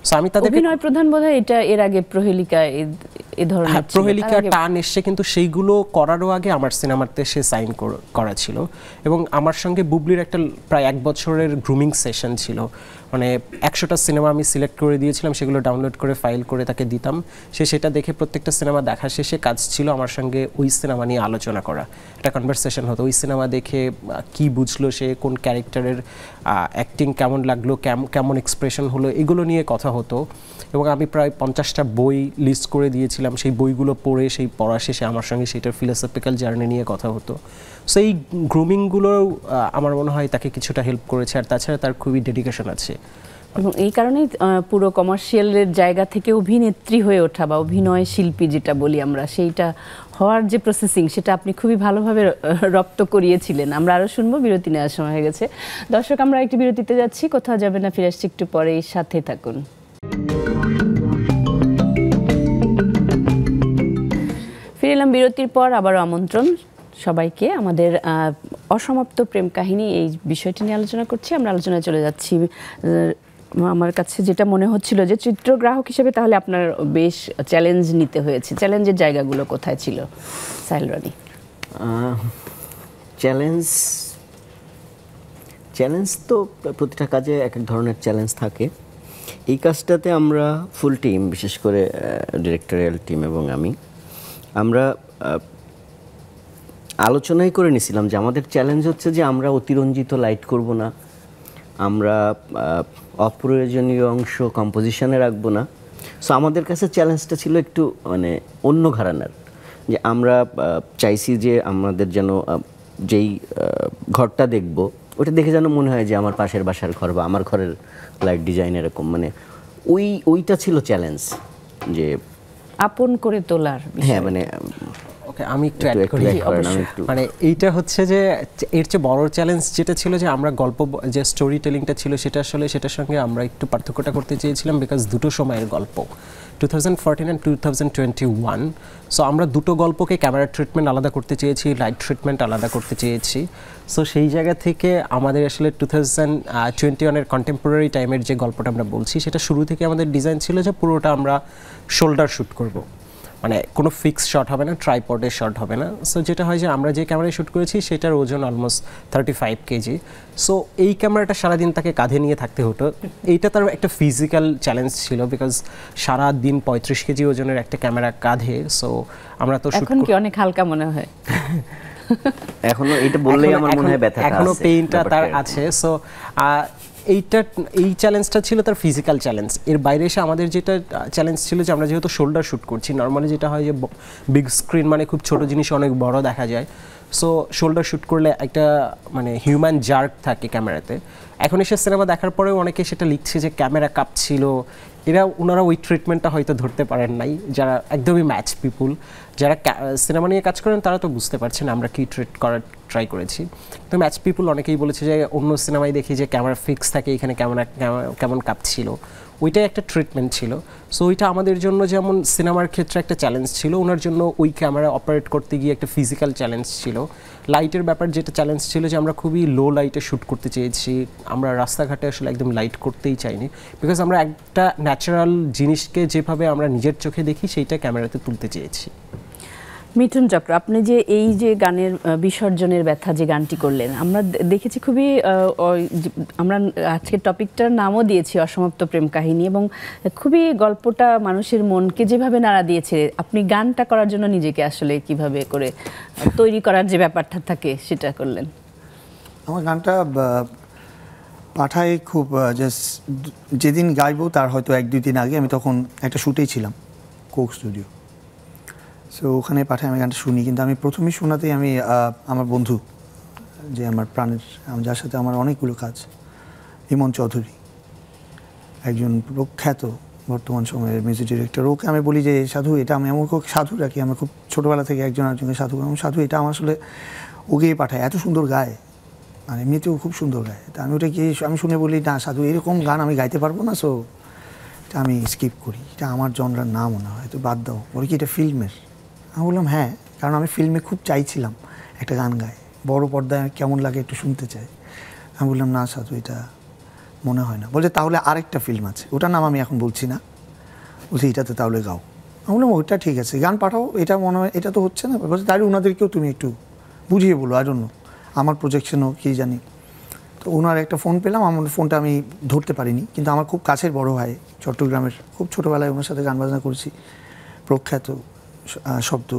সো আমি তাদের অভিনয় প্রধান বোধহয় এটা এর আগে প্রহেলিকা এই ধরনের ছিল, প্রহেলিকা, তার আগে- টান এসছে, কিন্তু সেইগুলো করারও আগে আমার সিনেমাতে সে সাইন করা ছিল। এবং আমার সঙ্গে বুবলির একটা প্রায় 1 বছরের গ্রুমিং সেশন ছিল, মানে 100টা সিনেমা আমি সিলেক্ট করে দিয়েছিলাম, সেগুলো ডাউনলোড করে ফাইল করে তাকে দিতাম। সে সেটা দেখে প্রত্যেকটা সিনেমা দেখা শেষে কাজ ছিল আমার সঙ্গে ওই সিনেমা নিয়ে আলোচনা করা, একটা কনভারসেশন হতো। ওই সিনেমা দেখে কি বুঝলো সে, কোন ক্যারেক্টারের অ্যাক্টিং কেমন লাগলো, কেমন এক্সপ্রেশন হলো, এগুলো নিয়ে কথা হতো। এবং আমি প্রায় 50টা বই লিস্ট করে দিয়েছিলাম, সেই বইগুলো পড়ে সেই পড়া শেষে আমার সঙ্গে সেটার ফিলোসফিক্যাল জার্নি নিয়ে কথা হতো। সো এই গ্রুমিংগুলো আমার মনে হয় তাকে কিছুটা হেল্প করেছে, আর তাছাড়া তার খুবই ডেডিকেশন আছে। এবং এই কারণেই পুরো কমার্শিয়ালের জায়গা থেকে অভিনেত্রী হয়ে ওঠা বা অভিনয় শিল্পী যেটা বলি আমরা, সেইটা হওয়ার যে প্রসেসিং সেটা আপনি খুবই ভালোভাবে রপ্ত করিয়েছিলেন। আমরা আরও শুনবো, বিরতি নেওয়ার সময় হয়ে গেছে। দর্শক, আমরা একটি বিরতিতে যাচ্ছি, কোথাও যাবে না, ফিরে আসছি একটু পরে, সাথে থাকুন। ফিরে এলাম বিরতির পর, আবারও আমন্ত্রণ সবাইকে। আমাদের অসমাপ্ত প্রেম কাহিনী এই বিষয়টি নিয়ে আলোচনা করছি। আমরা আলোচনায় চলে যাচ্ছি। আমার কাছে যেটা মনে হচ্ছিল যে চিত্রগ্রাহক হিসেবে তাহলে আপনার বেশ চ্যালেঞ্জ নিতে হয়েছে, চ্যালেঞ্জের জায়গাগুলো কোথায় ছিল সাহেল রানী? চ্যালেঞ্জ তো প্রতিটা কাজে এক এক ধরনের চ্যালেঞ্জ থাকে। এই কাজটাতে আমরা ফুল টিম, বিশেষ করে ডিরেক্টরিয়াল টিম এবং আমরা আলোচনাই করে নিয়েছিলাম যে আমাদের চ্যালেঞ্জ হচ্ছে যে আমরা অতিরঞ্জিত লাইট করব না, আমরা অপ্রয়োজনীয় অংশ কম্পোজিশনে রাখবো না। সো আমাদের কাছে চ্যালেঞ্জটা ছিল একটু মানে অন্য ঘরানার, যে আমরা চাইছি যে আমাদের যেন যেই ঘরটা দেখব ওটা দেখে যেন মনে হয় যে আমার পাশের বাসার ঘর বা আমার ঘরের লাইট ডিজাইন এরকম, মানে ওইটা ছিল চ্যালেঞ্জ, যে আপন করে তোলার বিষয়। হ্যাঁ মানে ওকে, আমি একটু অ্যাড করি। মানে এইটা হচ্ছে যে এর চেয়ে বড় চ্যালেঞ্জ যেটা ছিল যে আমরা গল্প যে স্টোরি টেলিংটা ছিল সেটা আসলে সেটার সঙ্গে আমরা একটু পার্থক্যটা করতে চেয়েছিলাম, বিকজ দুটো সময়ের গল্প, 2014 and 2021। সো আমরা দুটো গল্পকে ক্যামেরা ট্রিটমেন্ট আলাদা করতে চেয়েছি, লাইট ট্রিটমেন্ট আলাদা করতে চেয়েছি। সো সেই জায়গা থেকে আমাদের আসলে 2021-এর কন্টেম্পোরারি টাইমের যে গল্পটা আমরা বলছি, সেটা শুরু থেকে আমাদের ডিজাইন ছিল যে পুরোটা আমরা শোল্ডার শ্যুট করব, মানে কোনো ফিক্স শট হবে না, ট্রাইপডের শট হবে না। সো যেটা হয় যে আমরা যে ক্যামেরায় শ্যুট করেছি সেটার ওজন অলমোস্ট 35 কেজি। সো এই ক্যামেরাটা সারাদিন তাকে কাঁধে নিয়ে থাকতে হতো। এইটা তার একটা ফিজিক্যাল চ্যালেঞ্জ ছিল, বিকজ সারাদিন 35 কেজি ওজনের একটা ক্যামেরা কাঁধে। সো আমরা তো এখন কি অনেক হালকা মনে হয়? এখনো এটা বললেই আমার মনে হয় ব্যথা আছে, এখনো পেইনটা তার আছে। সো এই চ্যালেঞ্জটা ছিল তার ফিজিক্যাল চ্যালেঞ্জ। এর বাইরে এসে আমাদের যেটা চ্যালেঞ্জ ছিল যে আমরা যেহেতু শোল্ডার শ্যুট করছি, নর্মালি যেটা হয় যে বিগ স্ক্রিন মানে খুব ছোট জিনিস অনেক বড় দেখা যায়। সো শোল্ডার শ্যুট করলে একটা মানে হিউম্যান জার্ক থাকে ক্যামেরাতে। এখন এসে সিনেমা দেখার পরেও অনেকে সেটা লিখছে যে ক্যামেরা কাঁপছিল। ওনারা ওই ট্রিটমেন্টটা হয়তো ধরতে পারেন নাই, যারা একদমই ম্যাচ পিপুল, যারা সিনেমা নিয়ে কাজ করেন তারা তো বুঝতে পারছেন আমরা কি ট্রিট করার ট্রাই করেছি। তো ম্যাচ পিপুল অনেকেই বলেছে যে অন্য সিনেমায় দেখি যে ক্যামেরা ফিক্স থাকে, এখানে কেমন কাঁপছিল, ওইটাই একটা ট্রিটমেন্ট ছিল। সো ওইটা আমাদের জন্য যেমন সিনেমার ক্ষেত্রে একটা চ্যালেঞ্জ ছিল, ওনার জন্য ওই ক্যামেরা অপারেট করতে গিয়ে একটা ফিজিক্যাল চ্যালেঞ্জ ছিল। লাইটের ব্যাপার যেটা চ্যালেঞ্জ ছিল যে আমরা খুবই লো লাইটে শ্যুট করতে চেয়েছি, আমরা রাস্তাঘাটে আসলে একদম লাইট করতেই চাইনি, বিকজ আমরা একটা ন্যাচারাল জিনিসকে যেভাবে আমরা নিজের চোখে দেখি সেইটা ক্যামেরাতে তুলতে চেয়েছি। মিঠুন চক্র, আপনি যে এই যে গানের বিসর্জনের ব্যথা যে গানটি করলেন, আমরা দেখেছি খুবই, আমরা আজকের টপিকটার নামও দিয়েছি অসমাপ্ত প্রেম কাহিনী, এবং খুবই গল্পটা মানুষের মনকে যেভাবে নাড়া দিয়েছে, আপনি গানটা করার জন্য নিজেকে আসলে কিভাবে করে তৈরি করার যে ব্যাপারটা থাকে সেটা করলেন? আমার গানটা পাঠায় খুব জাস্ট যেদিন গাইবো তার হয়তো 1-2 দিন আগে, আমি তখন একটা শ্যুটেই ছিলাম কোক স্টুডিও, সো ওখানে পাঠায় আমি গানটা শুনি। কিন্তু আমি প্রথমেই শোনাতেই আমি আমার বন্ধু, যে আমার প্রাণের, যার সাথে আমার অনেকগুলো কাজ, ইমন চৌধুরী, একজন প্রখ্যাত বর্তমান সময়ের মিউজিক ডিরেক্টর, ওকে আমি বলি যে সাধু এটা আমি এমন সাধু রাখি, আমি খুব ছোটোবেলা থেকে একজন আরেকজনকে সাধু, এবং সাধু এটা আমার আসলে ওকেই পাঠায়, এত সুন্দর গায়, মানে এমনিতেও খুব সুন্দর গায়। তা আমি ওটা গিয়ে আমি শুনে বলি না সাধু এরকম গান আমি গাইতে পারবো না, সো এটা আমি স্কিপ করি, এটা আমার জনরার না মনে হয়, তো বাদ দাও। বলি কি এটা ফিল্মের? আমি বললাম হ্যাঁ, কারণ আমি ফিল্মে খুব চাইছিলাম একটা গান গায়, বড় পর্দায় কেমন লাগে একটু শুনতে চাই। আমি বললাম না সাধু এটা মনে হয় না। বলছে তাহলে আরেকটা ফিল্ম আছে, ওটার নাম আমি এখন বলছি না, বলছি এটাতে তাহলে গাও। আমি বললাম ওইটা ঠিক আছে, গান পাঠাও, এটা মনে হয় এটা তো হচ্ছে না। বলছে তাহলে ওনাদেরকেও তুমি একটু বুঝিয়ে বলো, আই ডোন্ট নো, আমার প্রজেকশনও কী জানি। তো ওনার একটা ফোন পেলাম, আমার ফোনটা আমি ধরতে পারিনি, কিন্তু আমার খুব কাছের বড় ভাই, চট্টগ্রামের, খুব ছোটোবেলায় ওনার সাথে গান বাজনা করেছি, প্রখ্যাত শব্দ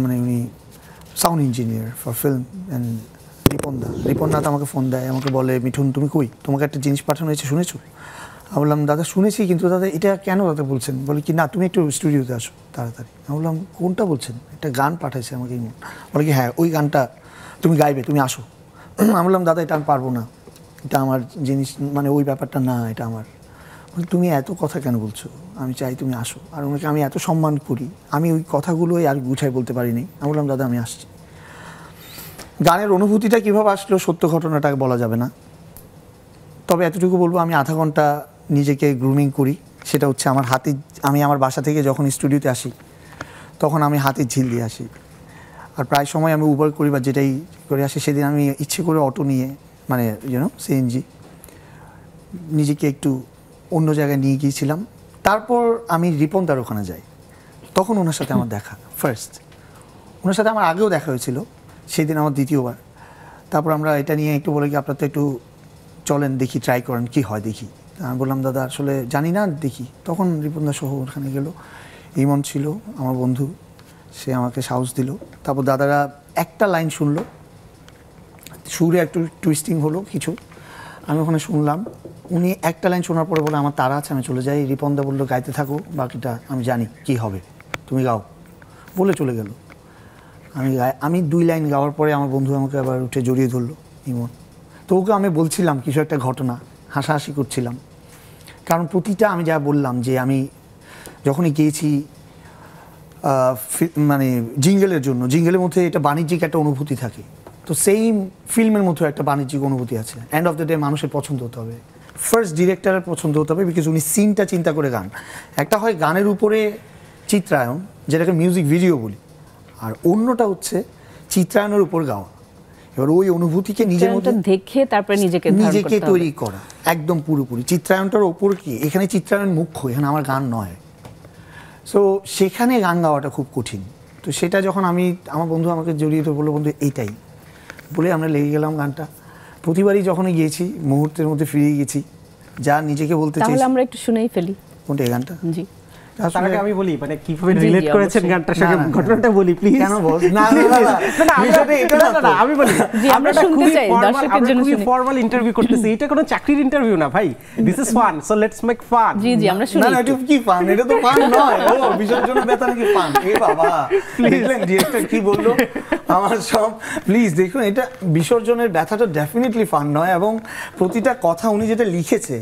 মানে উনি sound engineer for film and রিপনদা আমাকে ফোন দেয়, আমাকে বলে মিঠুন তুমি কই, তোমাকে একটা জিনিস পাঠানো হয়েছে শুনেছো? আমি বললাম দাদা শুনেছি, কিন্তু দাদা এটা কেন দাদা বলছেন? বলে কি না তুমি একটু স্টুডিওতে আসো তাড়াতাড়ি। আমি বললাম কোনটা বলছেন? একটা গান পাঠাইছে আমাকে ইমন। বলে কি হ্যাঁ ওই গানটা তুমি গাইবে, তুমি আসো। আমি বললাম দাদা এটা আমি পারবো না, এটা আমার জিনিস, মানে ওই ব্যাপারটা না, এটা আমার। তুমি এত কথা কেন বলছো? আমি চাই তুমি আসো। আর ওনাকে আমি এত সম্মান করি, আমি ওই কথাগুলোই আর গুছাই বলতে পারিনি। আমি বললাম দাদা আমি আসছি। গানের অনুভূতিটা কীভাবে আসলো সত্য ঘটনাটা বলা যাবে না, তবে এতটুকু বলবো আমি আধা ঘন্টা নিজেকে গ্রুমিং করি। সেটা হচ্ছে আমার হাতির, আমি আমার বাসা থেকে যখন স্টুডিওতে আসি তখন আমি হাতির ঝিল দিয়ে আসি, আর প্রায় সময় আমি উবার করি বা যেটাই করে আসি। সেদিন আমি ইচ্ছে করে অটো নিয়ে, মানে সিএনজি, নিজেকে একটু অন্য জায়গায় নিয়ে গিয়েছিলাম। তারপর আমি রিপনদার ওখানে যাই, তখন ওনার সাথে আমার দেখা ফার্স্ট। ওনার সাথে আমার আগেও দেখা হয়েছিল, সেই দিন আমার দ্বিতীয়বার। তারপর আমরা এটা নিয়ে একটু বলে কি আপনার তো একটু চলেন দেখি, ট্রাই করেন কি হয় দেখি। আমি বললাম দাদা আসলে জানি না, দেখি। তখন রিপনদা সহ ওখানে গেল, ইমন ছিল আমার বন্ধু, সে আমাকে সাহস দিল। তারপর দাদারা একটা লাইন শুনলো, সুরে একটু টুইস্টিং হলো কিছু, আমি ওখানে শুনলাম। উনি একটা লাইন শোনার পরে বলে আমার তারা আছে আমি চলে যাই। রিপনদা বললো গাইতে থাকো, বাকিটা আমি জানি কি হবে, তুমি গাও, বলে চলে গেল। আমি 2 লাইন গাওয়ার পরে আমার বন্ধু আমাকে আবার উঠে জড়িয়ে ধরলো, ইমন। তো ওকে আমি বলছিলাম কিছু একটা ঘটনা, হাসাহাসি করছিলাম, কারণ প্রতিটা আমি যা বললাম যে আমি যখনই গিয়েছি মানে জিঙ্গেলের জন্য, জিঙ্গেলের মধ্যে এটা বাণিজ্যিক একটা অনুভূতি থাকে, তো সেইম ফিল্মের মধ্যে একটা বাণিজ্যিক অনুভূতি আছে। এন্ড অফ দ্য ডে মানুষের পছন্দ হতে হবে, ফার্স্ট ডিরেক্টরের পছন্দ হতে হবে, বিকজ উনি সিনটা চিন্তা করে গান। একটা হয় গানের উপরে চিত্রায়ন, যেটাকে মিউজিক ভিডিও বলি, আর অন্যটা হচ্ছে চিত্রায়নের উপর গাওয়া। এবার ওই অনুভূতিকে নিজের মধ্যে দেখে তারপরে নিজেকে তৈরি করা, একদম পুরোপুরি চিত্রায়নটার ওপর কি, এখানে চিত্রায়ন মুখ্য, এখানে আমার গান নয়। সো সেখানে গান গাওয়াটা খুব কঠিন। তো সেটা যখন আমি, আমার বন্ধু আমাকে জড়িয়ে তো বললো বন্ধু এইটাই, বলে আমরা লেগে গেলাম গানটা। প্রতিবারই যখনই গিয়েছি মুহূর্তের মধ্যে ফিরে গেছি, যা নিজেকে বলতে চাই। তাহলে আমরা একটু শুনেই ফেলি কোনটা এই গানটা? জি তার আগে আমি বলি মানে কিভাবে রিলেট করেছেন গানটার সঙ্গে, ঘটনাটা বলি প্লিজ। কেন বল? না আমি বলি, জি আমরা শুনতে চাই, দর্শকের জন্য খুবই ফর্মাল ইন্টারভিউ করতেছি, এটা কোনো চাকরির ইন্টারভিউ না ভাই, this is fun, so let's make fun. জি জি আমরা শুনি। না এটা কি ফান? এটা তো ফান নয়। ও বিসর্জনের ব্যথা নাকি ফান? এ বাবা, দেখলেন ডিরেক্টর কি বললো আমার সব। প্লিজ দেখুন, এটা বিসর্জনের ব্যথাটা ডেফিনেটলি ফান নয়, এবং প্রতিটা কথা উনি যেটা লিখেছে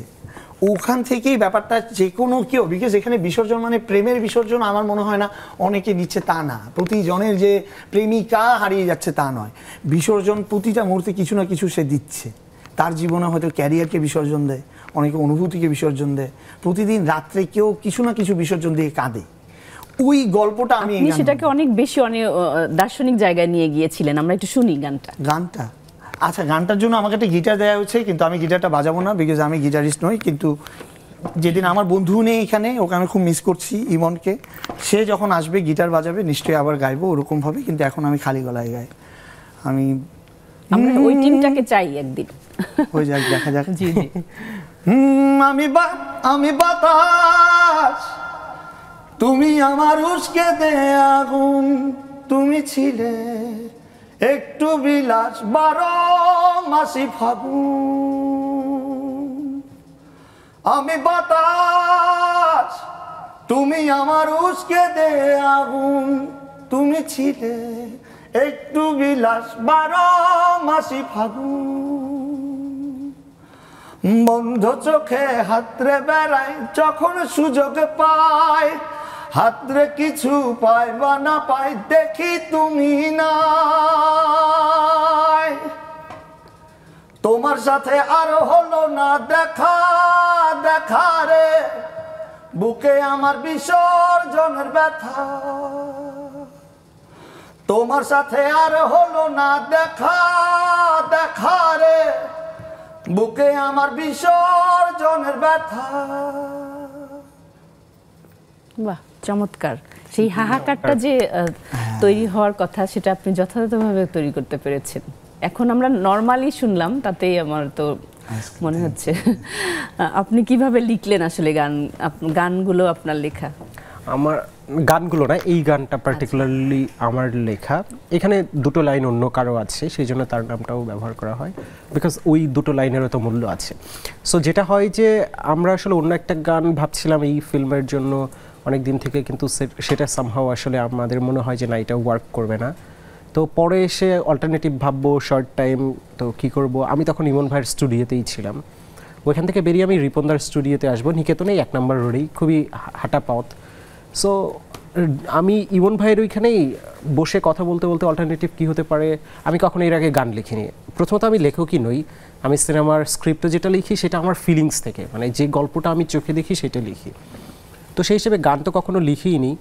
ওখান থেকেই ব্যাপারটা যে কোনো কেউ, বিকজ এখানে বিসর্জন মানে প্রেমের বিসর্জন আমার মনে হয় না অনেকে নিচ্ছে, তা না। প্রতিজনের যে প্রেমিকা হারিয়ে যাচ্ছে তা নয়, বিসর্জন প্রতিটা মুহূর্তে কিছু না কিছু সে দিচ্ছে। তার জীবনে হয়তো ক্যারিয়ারকে বিসর্জন দেয়, অনেকে অনুভূতিকে বিসর্জন দেয়, প্রতিদিন রাত্রে কেউ কিছু না কিছু বিসর্জন দিয়ে কাঁদে। ওই গল্পটা আমি সেটাকে অনেক বেশি অনেক দার্শনিক জায়গায় নিয়ে গিয়েছিলেন। আমরা একটু শুনি গানটা। আচ্ছা, গানটার জন্য আমাকে একটা গিটার দেওয়া হয়েছে, কিন্তু আমি গিটারটা বাজাবো না, বিকজ আমি গিটারিস্ট নই। কিন্তু যেদিন আমার বন্ধু নেই এখানে, ওকে আমি খুব মিস করছি, ইমনকে। সে যখন আসবে গিটার বাজাবে, নিশ্চয়ই আবার গাইবো ওরকমভাবে, কিন্তু এখন আমি খালি গলায় গাই। আমরা ওই টিমটাকে চাই একদিন, হয়ে যাক, দেখা যাক। জি জি। আমি বাতাস, তুমি আমার উস্কে দে আগুন, তুমি ছিলে একটু বিলাস 12 মাসি ফাগুন। আমি বাতাস, তুমি আমার উস্কে দে আগুন, তুমি ছিলে একটু বিলাস 12 মাসি ফাগুন। বন্ধ চোখে হাতরে বেড়াই যখন সুযোগ পাই, হাতরে কিছু পাই বা না পাই দেখি তুমি নাই। তোমার সাথে আর হলো না দেখা, দেখা রে বুকে আমার বিসর্জনের ব্যথা। তোমার সাথে আর হলো না দেখা, দেখা রে বুকে আমার বিসর্জনের ব্যথা। বাহ, চমৎকার। সেই হাহাকারটা যে তৈরি হওয়ার কথা সেটা আপনি যথাযথভাবে তৈরি করতে পেরেছেন। এখন আমরা নর্মালি শুনলাম, তাতেই আমার তো মনে হচ্ছে। আপনি কিভাবে লিখলেন আসলে গানগুলো আপনার লেখা? আমার গানগুলো না, এই গানটা পার্টিকুলারলি আমার লেখা। এখানে দুটো লাইন অন্য কারো আছে, সেই জন্য তার নামটাও ব্যবহার করা হয়, বিকজ ওই দুটো লাইনেরও তো মূল্য আছে। সো যেটা হয় যে আমরা আসলে অন্য একটা গান ভাবছিলাম এই ফিল্মের জন্য অনেক দিন থেকে, কিন্তু সেটা সামহাও আসলে আমাদের মনে হয় যে না, এটা ওয়ার্ক করবে না। তো পরে এসে অল্টারনেটিভ ভাববো, শর্ট টাইম, তো কী করব। আমি তখন ইমন ভাইয়ের স্টুডিওতেই ছিলাম। ওইখান থেকে বেরিয়ে আমি রিপনদার স্টুডিওতে আসবো, নিকেতনেই 1 নম্বর রোডেই, খুবই হাঁটা পথ। সো আমি ইমন ভাইয়ের ওইখানেই বসে কথা বলতে বলতে অল্টারনেটিভ কী হতে পারে। আমি কখনো এর আগে গান লিখিনি। প্রথমত আমি লেখকই নই, আমি সিনেমার স্ক্রিপ্টে যেটা লিখি সেটা আমার ফিলিংস থেকে, মানে যে গল্পটা আমি চোখে দেখি সেটা লিখি। তো সেই হিসেবে গান তো কখনো লিখিই।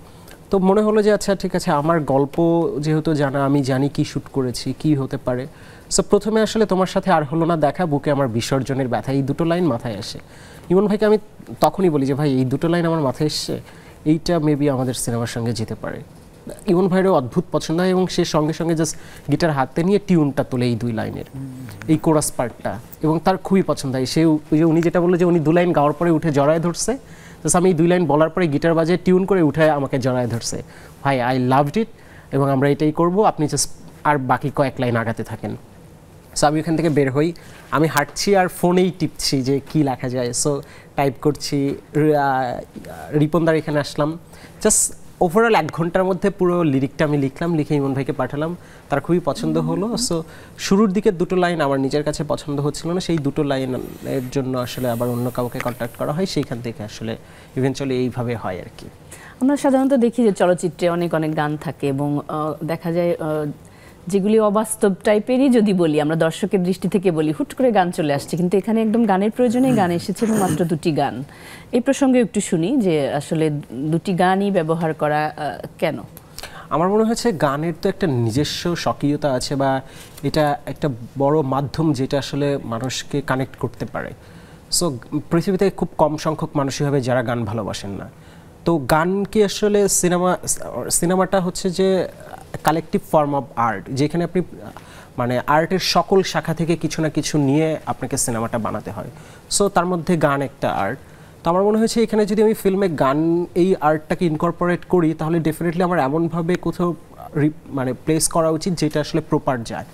তো মনে হলো যে আচ্ছা ঠিক আছে, আমার গল্প যেহেতু জানা, আমি জানি কি শ্যুট করেছি, কি হতে পারে। সো প্রথমে আসলে তোমার সাথে আর হলো না দেখা, বুকে আমার বিসর্জনের ব্যথা, এই দুটো লাইন মাথায় আসে। ইমন ভাইকে আমি তখনই বলি যে ভাই, এই দুটো লাইন আমার মাথায় এসছে, এইটা মেবি আমাদের সিনেমার সঙ্গে যেতে পারে। ইমন ভাইয়েরও অদ্ভুত পছন্দ হয়, এবং সে সঙ্গে সঙ্গে জাস্ট গিটার হাতে নিয়ে টিউনটা তোলে এই 2 লাইনের, এই কোরাস পার্টটা, এবং তার খুবই পছন্দ হয়। সে উনি যেটা বললো যে উনি 2 লাইন গাওয়ার পরে উঠে জড়ায় ধরছে, জাস্ট আমি এই 2 লাইন বলার পরে গিটার বাজে টিউন করে উঠে আমাকে জড়ায় ধরছে। ভাই, আই লাভড ইট, এবং আমরা এটাই করব, আপনি জাস্ট আর বাকি কয়েক লাইন আগাতে থাকেন। সো আমি ওখান থেকে বের হই, আমি হাঁটছি আর ফোনেই টিপছি যে কি লেখা যায়। সো টাইপ করছি, রিপনদার এখানে আসলাম, জাস্ট ওভারঅল 1 ঘন্টার মধ্যে পুরো লিরিকটা আমি লিখলাম, লিখে ইমন ভাইকে পাঠালাম, তার খুবই পছন্দ হলো। সো শুরুর দিকে 2টো লাইন আমার নিজের কাছে পছন্দ হচ্ছিল না, সেই 2টো লাইনের জন্য আসলে আবার অন্য কাউকে কন্ট্যাক্ট করা হয়, সেইখান থেকে আসলে ইভেনচুয়ালি এইভাবে হয় আর কি। আমরা সাধারণত দেখি যে চলচ্চিত্রে অনেক অনেক গান থাকে, এবং দেখা যায় যেগুলি অবাস্তব টাইপেরই যদি বলি, আমরা দর্শকের দৃষ্টি থেকে বলি, হুট করে গান চলে আসছে, কিন্তু এখানে একদম গানের প্রয়োজনে গান এসেছে, এবং মাত্র 2টি গান। এই প্রসঙ্গে একটু শুনি যে আসলে 2টি গানই ব্যবহার করা কেন? আমার মনে হয়েছে গানের তো একটা নিজস্ব স্বকীয়তা আছে, বা এটা একটা বড় মাধ্যম যেটা আসলে মানুষকে কানেক্ট করতে পারে। সো পৃথিবীতে খুব কম সংখ্যক মানুষই হবে যারা গান ভালোবাসেন না। তো গানকে আসলে সিনেমাটা হচ্ছে যে কালেকটিভ ফর্ম অফ আর্ট, যেখানে আপনি মানে আর্টের সকল শাখা থেকে কিছু না কিছু নিয়ে আপনাকে সিনেমাটা বানাতে হয়। সো তার মধ্যে গান একটা আর্ট। তো আমার মনে হয়েছে এখানে যদি আমি ফিল্মে গান এই আর্টটাকে ইনকর্পোরেট করি, তাহলে ডেফিনেটলি আমার এমনভাবে কোথাও মানে প্লেস করা উচিত যেটা আসলে প্রপার যায়।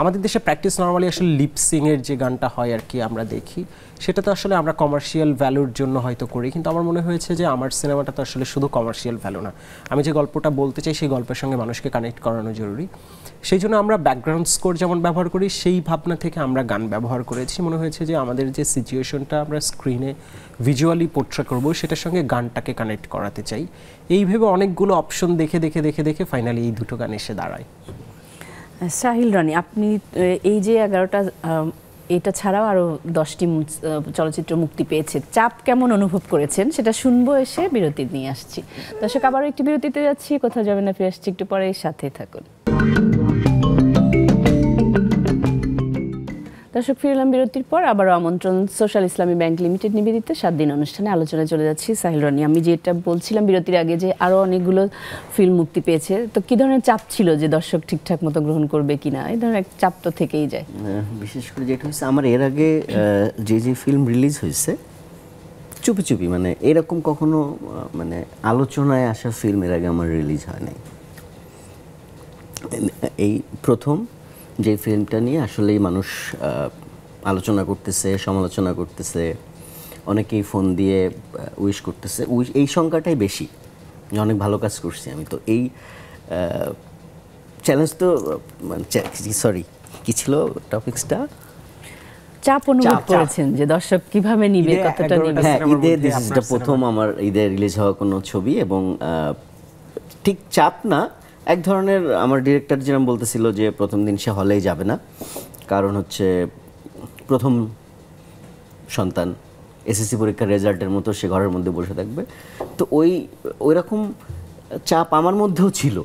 আমাদের দেশে প্র্যাকটিস নর্মালি আসলে লিপসিংয়ের যে গানটা হয় আর কি আমরা দেখি, সেটা তো আসলে আমরা কমার্শিয়াল ভ্যালুর জন্য হয়তো করি, কিন্তু আমার মনে হয়েছে যে আমার সিনেমাটা তো আসলে শুধু কমার্শিয়াল ভ্যালু না, আমি যে গল্পটা বলতে চাই সেই গল্পের সঙ্গে মানুষকে কানেক্ট করানো জরুরি। সেই জন্য আমরা ব্যাকগ্রাউন্ড স্কোর যেমন ব্যবহার করি, সেই ভাবনা থেকে আমরা গান ব্যবহার করেছি। মনে হয়েছে যে আমাদের যে সিচুয়েশনটা আমরা স্ক্রিনে ভিজুয়ালি পোট্রে করবো, সেটার সঙ্গে গানটাকে কানেক্ট করাতে চাই। এইভাবে অনেকগুলো অপশন দেখে দেখে দেখে দেখে ফাইনালি এই 2টো গান এসে দাঁড়ায়। সাহিল রানী, আপনি এই যে 11টা, এটা ছাড়াও আরও 10টি চলচ্চিত্র মুক্তি পেয়েছে, চাপ কেমন অনুভব করেছেন সেটা শুনবো, এসে বিরতি নিয়ে আসছি। দর্শক, আবারও একটি বিরতিতে যাচ্ছি, কোথাও যাবেন না, ফিরে আসছি একটু পরে, সাথে থাকুন। দর্শক, ফিরলাম বিরতির পর। আবারও আমন্ত্রণ সোশ্যাল ইসলামী ব্যাংক লিমিটেড নিবেদিত 7 দিন অনুষ্ঠানে। আলোচনায় চলে যাচ্ছি সাহিল রানী। আমি যেটা বলছিলাম বিরতির আগে, যে আরও অনেকগুলো ফিল্ম মুক্তি পেয়েছে, তো কী ধরনের চাপ ছিল যে দর্শক ঠিকঠাক মতো গ্রহণ করবে কিনা, এই ধরনের এক চাপ তো থেকেই যায়। বিশেষ করে যেটা হচ্ছে, আমার এর আগে যে ফিল্ম রিলিজ হয়েছে চুপি চুপি, মানে এরকম কখনো মানে আলোচনায় আসা ফিল্ম এর আগে আমার রিলিজ হয় নাই। এই প্রথম যে ফিল্মটা নিয়ে আসলেই মানুষ আলোচনা করতেছে, সমালোচনা করতেছে, অনেকেই ফোন দিয়ে উইশ করতেছে, এই সংখ্যাটাই বেশি যে অনেক ভালো কাজ করছি আমি। তো এই চ্যালেঞ্জ তো মানে সরি কি ছিল টপিকসটা? চাপ অনুভব করেছেন যে দর্শক কিভাবে নিবে, কতটা নিবে? হ্যাঁ, ঈদে দিস ইজ প্রথম আমার ঈদে রিলিজ হওয়া কোনো ছবি, এবং ঠিক চাপ না, এক ধরনের আমার ডিরেক্টর যেরকম বলতেছিল যে প্রথম দিন সে হলেই যাবে না, কারণ হচ্ছে প্রথম সন্তান, এসএসসি পরীক্ষার রেজাল্টের মতো সে ঘরের মধ্যে বসে থাকবে। তো ওই রকম চাপ আমার মধ্যেও ছিল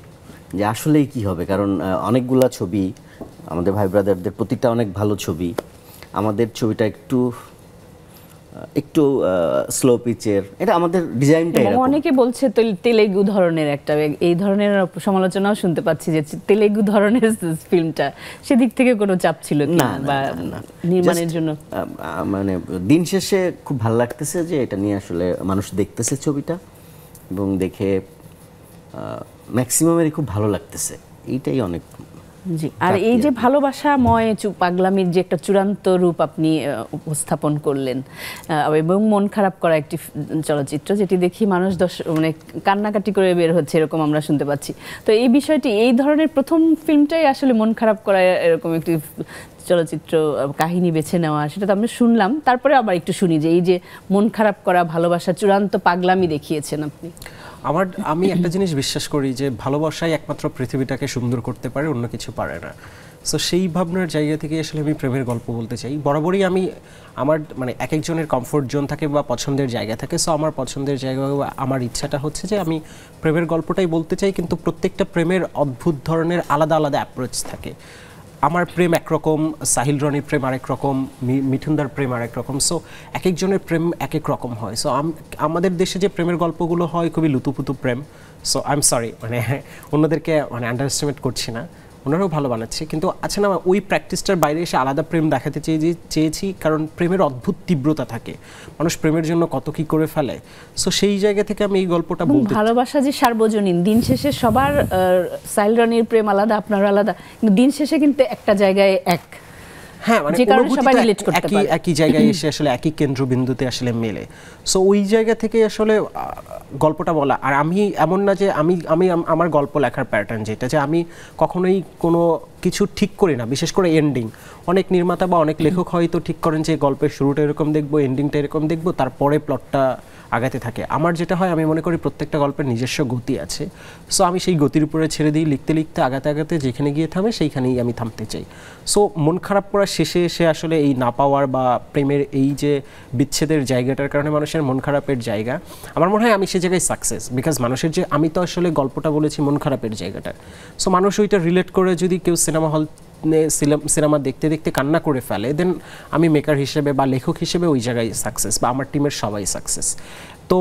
যে আসলেই কি হবে, কারণ অনেকগুলা ছবি আমাদের ভাই ব্রাদারদের, প্রতিটা অনেক ভালো ছবি, আমাদের ছবিটা একটু স্লো পিচের, এটা আমাদের ডিজাইনটা এরকম। অনেকে বলছে তেলেগু ধরনের একটা, এই ধরনের সমালোচনাও শুনতে পাচ্ছি যে তেলেগু ধরনের ফিল্মটা, সেদিক থেকে কোনো চাপ ছিল কি বা নির্মাণের জন্য? মানে দিন শেষে খুব ভালো লাগতেছে যে এটা নিয়ে আসলে মানুষ দেখতেছে ছবিটা, এবং দেখে ম্যাক্সিমামেরই খুব ভালো লাগতেছে, এইটাই অনেক। জি, আর এই যে ভালোবাসাময় পাগলামির যে একটা চূড়ান্ত রূপ আপনি উপস্থাপন করলেন, এবং মন খারাপ করা একটি চলচ্চিত্র, যেটি দেখি মানুষ মানে কান্নাকাটি করে বের হচ্ছে এরকম আমরা শুনতে পাচ্ছি। তো এই বিষয়টি, এই ধরনের প্রথম ফিল্মটাই আসলে মন খারাপ করা এরকম একটি চলচ্চিত্র কাহিনী বেছে নেওয়া, সেটা তো আমরা শুনলাম। তারপরে আবার একটু শুনি যে এই যে মন খারাপ করা ভালোবাসা চূড়ান্ত পাগলামি দেখিয়েছেন আপনি। আমি একটা জিনিস বিশ্বাস করি যে ভালোবাসাই একমাত্র পৃথিবীটাকে সুন্দর করতে পারে, অন্য কিছু পারে না। সো সেই ভাবনার জায়গা থেকে আসলে আমি প্রেমের গল্প বলতে চাই। বরাবরই আমার মানে এক একজনের কমফোর্ট জোন থাকে বা পছন্দের জায়গা থাকে। সো আমার পছন্দের জায়গা, আমার ইচ্ছাটা হচ্ছে যে আমি প্রেমের গল্পটাই বলতে চাই, কিন্তু প্রত্যেকটা প্রেমের অদ্ভুত ধরনের আলাদা আলাদা অ্যাপ্রোচ থাকে। আমার প্রেম একরকম, সাহিল রনির প্রেম আরেক রকম, মিঠুনদার প্রেম আরেক রকম। সো এক একজনের প্রেম এক এক রকম হয়। সো আমাদের দেশে যে প্রেমের গল্পগুলো হয় খুবই লুতুপুতু প্রেম। সো আই এম সরি, মানে অন্যদেরকে মানে আন্ডারএস্টিমেট করছি না, ওনারাও ভালো বানাচ্ছে, কিন্তু আচ্ছা না, ওই প্র্যাকটিসটার বাইরে এসে আলাদা প্রেম দেখাতে চেয়েছি, কারণ প্রেমের অদ্ভুত তীব্রতা থাকে, মানুষ প্রেমের জন্য কত কি করে ফেলে। সো সেই জায়গা থেকে আমি এই গল্পটা বলতে। ভালোবাসা যে সার্বজনীন, দিন শেষে সবার, সাহিল রনির প্রেম আলাদা, আপনার আলাদা, কিন্তু দিন শেষে কিন্তু একটা জায়গায় এক। হ্যাঁ, মানে একই জায়গায় এসে আসলে একই কেন্দ্রবিন্দুতে আসলে মেলে। সো ওই জায়গা থেকে আসলে গল্পটা বলা। আর আমি এমন না যে আমি আমার গল্প লেখার প্যাটার্ন যেটা, যে আমি কখনোই কোনো কিছু ঠিক করি না, বিশেষ করে এন্ডিং। অনেক নির্মাতা বা অনেক লেখক হয়তো ঠিক করেন যে গল্পের শুরুটা এরকম দেখবো, এন্ডিংটা এরকম দেখবো, তারপরে প্লটটা আগাতে থাকে। আমার যেটা হয়, আমি মনে করি প্রত্যেকটা গল্পের নিজস্ব গতি আছে। সো আমি সেই গতির উপরে ছেড়ে দিই, লিখতে লিখতে আগাতে আগাতে যেখানে গিয়ে থামে সেইখানেই আমি থামতে চাই। সো মন খারাপ করার শেষে এসে আসলে এই না পাওয়ার বা প্রেমের এই যে বিচ্ছেদের জায়গাটার কারণে মানুষের মন খারাপের জায়গা, আমার মনে হয় আমি সে জায়গায় সাকসেস। বিকজ মানুষের যে, আমি তো আসলে গল্পটা বলেছি মন খারাপের জায়গাটা। সো মানুষ ওইটা রিলেট করে যদি কেউ সিনেমা দেখতে দেখতে কান্না করে ফেলে, দেন আমি মেকার হিসেবে বা লেখক হিসেবে ওই জায়গায় সাকসেস, বা আমার টিমের সবাই সাকসেস। তো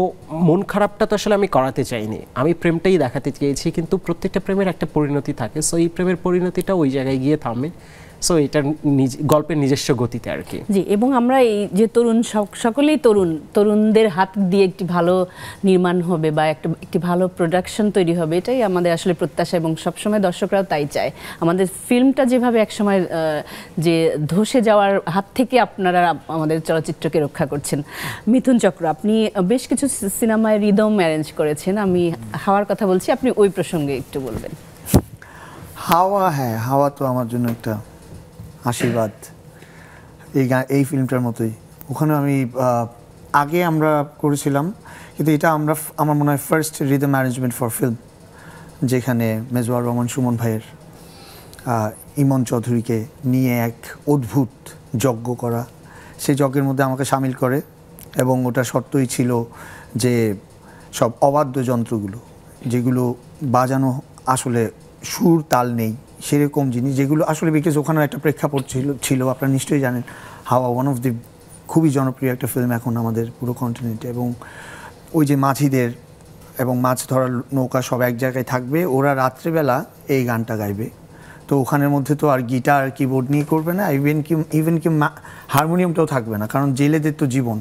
মন খারাপটা তো আসলে আমি করাতে চাইনি, আমি প্রেমটাই দেখাতে চেয়েছি, কিন্তু প্রত্যেকটা প্রেমের একটা পরিণতি থাকে। সো এই প্রেমের পরিণতিটা ওই জায়গায় গিয়ে থামে। সো এটা গল্পের নিজস্ব গতিতে আর কি। জি, এবং আমরা এই যে সকলেই তরুণদের হাত দিয়ে একটি ভালো নির্মাণ হবে বা একটি ভালো প্রোডাকশন তৈরি হবে, এটাই আমাদের আসলে প্রত্যাশা, এবং সবসময় দর্শকরাও তাই চায়। আমাদের ফিল্মটা যেভাবে একসময় যে ধসে যাওয়ার হাত থেকে আপনারা আমাদের চলচ্চিত্রকে রক্ষা করছেন। মিথুন চক্র, আপনি বেশ কিছু সিনেমায় রিদম অ্যারেঞ্জ করেছেন, আমি হাওয়ার কথা বলছি, আপনি ওই প্রসঙ্গে একটু বলবেন। হাওয়া, হ্যাঁ, হাওয়া তো আমার জন্য একটা আশীর্বাদ, এই ফিল্মটার মতোই। ওখানে আমি আগে আমরা করেছিলাম, কিন্তু এটা আমার মনে হয় first rhythm arrangement for film, যেখানে মেজওয়ার রহমান সুমন ভাইয়ের ইমন চৌধুরীকে নিয়ে এক অদ্ভুত যজ্ঞ করা, সেই যজ্ঞের মধ্যে আমাকে সামিল করে, এবং ওটা শর্তই ছিল যে সব অবাদ্য যন্ত্রগুলো, যেগুলো বাজানো আসলে সুর তাল নেই, সেরকম জিনিস, যেগুলো আসলে, বিকজ ওখানে একটা প্রেক্ষাপট ছিল আপনারা নিশ্চয়ই জানেন, হাওয়া ওয়ান অফ দি খুবই জনপ্রিয় একটা ফিল্ম এখন আমাদের পুরো কন্টিনেন্টে, এবং ওই যে মাঝিদের এবং মাছ ধরার নৌকা সব এক জায়গায় থাকবে, ওরা রাত্রেবেলা এই গানটা গাইবে। তো ওখানের মধ্যে তো আর গিটার কিবোর্ড নিয়ে করবে না, ইভেন কি হারমোনিয়ামটাও থাকবে না, কারণ জেলেদের তো জীবন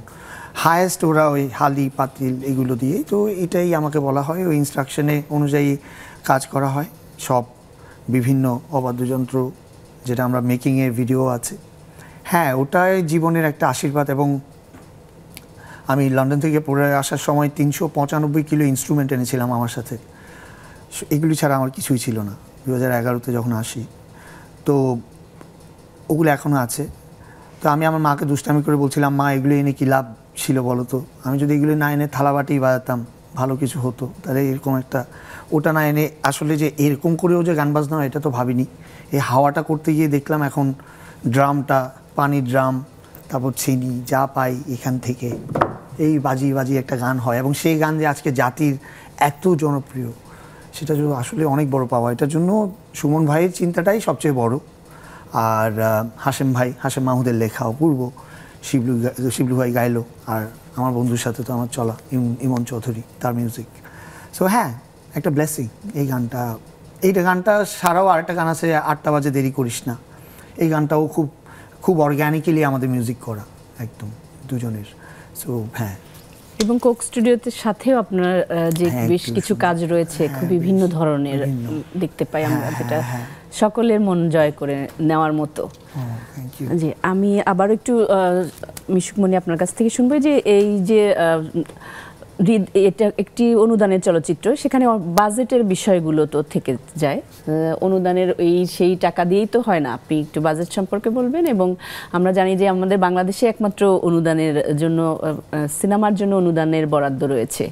হায়েস্ট ওরা ওই হালি পাতিল এগুলো দিয়েই। তো এটাই আমাকে বলা হয়, ওই ইনস্ট্রাকশনে অনুযায়ী কাজ করা হয়, সব বিভিন্ন অবাদ্যযন্ত্র, যেটা আমরা মেকিংয়ের ভিডিও আছে। হ্যাঁ, ওটাই জীবনের একটা আশীর্বাদ, এবং আমি লন্ডন থেকে পড়ে আসার সময় 395 কিলো ইনস্ট্রুমেন্ট এনেছিলাম আমার সাথে। এগুলি ছাড়া আমার কিছুই ছিল না 2011-তে যখন আসি। তো ওগুলো এখনও আছে। তো আমি আমার মাকে দুষ্টামি করে বলছিলাম, মা এগুলো এনে কী লাভ ছিল বলো তো, আমি যদি এগুলো না এনে থালাবাটি বাজাতাম ভালো কিছু হতো। তাহলে এরকম একটা ওটা না এনে আসলে যে এরকম করেও যে গান বাজনা এটা তো ভাবিনি। এই হাওয়াটা করতে গিয়ে দেখলাম এখন ড্রামটা, পানির ড্রাম, তারপর চিনি যা পাই এখান থেকে এই বাজিয়ে বাজিয়ে একটা গান হয়, এবং সেই গান যে আজকে জাতির এত জনপ্রিয় সেটা আসলে অনেক বড় পাওয়া। এটার জন্য সুমন ভাইয়ের চিন্তাটাই সবচেয়ে বড়। আর হাশেম মাহমুদের লেখা অপূর্ব, শিবলু ভাই গাইলো, আর আমার বন্ধুর সাথে তো আমার চলা ইমন চৌধুরী, তার মিউজিক। সো হ্যাঁ, একটা ব্লেসিং এইটা গানটা ছাড়াও আরেকটা গান আছে 8টা বাজে দেরি করিস না, এই গানটাও খুব অর্গ্যানিক্যালি আমাদের মিউজিক করা একদম দুজনের। সো হ্যাঁ, এবং কোক স্টুডিওতে সাথেও আপনার যে বেশ কিছু কাজ রয়েছে খুবই ভিন্ন ধরনের দেখতে পাই আমরা, যেটা সকলের মন জয় করে নেওয়ার মতো। জি, আমি আবার একটু মিশুকমণি আপনার কাছ থেকে শুনবো যে এই যে এটা একটি অনুদানের চলচ্চিত্র, সেখানে বাজেটের বিষয়গুলো তো থেকে যায়, অনুদানের সেই টাকা দিয়েই তো হয় না। আপনি একটু বাজেট সম্পর্কে বলবেন। এবং আমরা জানি যে আমাদের বাংলাদেশে একমাত্র অনুদানের জন্য, সিনেমার জন্য অনুদানের বরাদ্দ রয়েছে,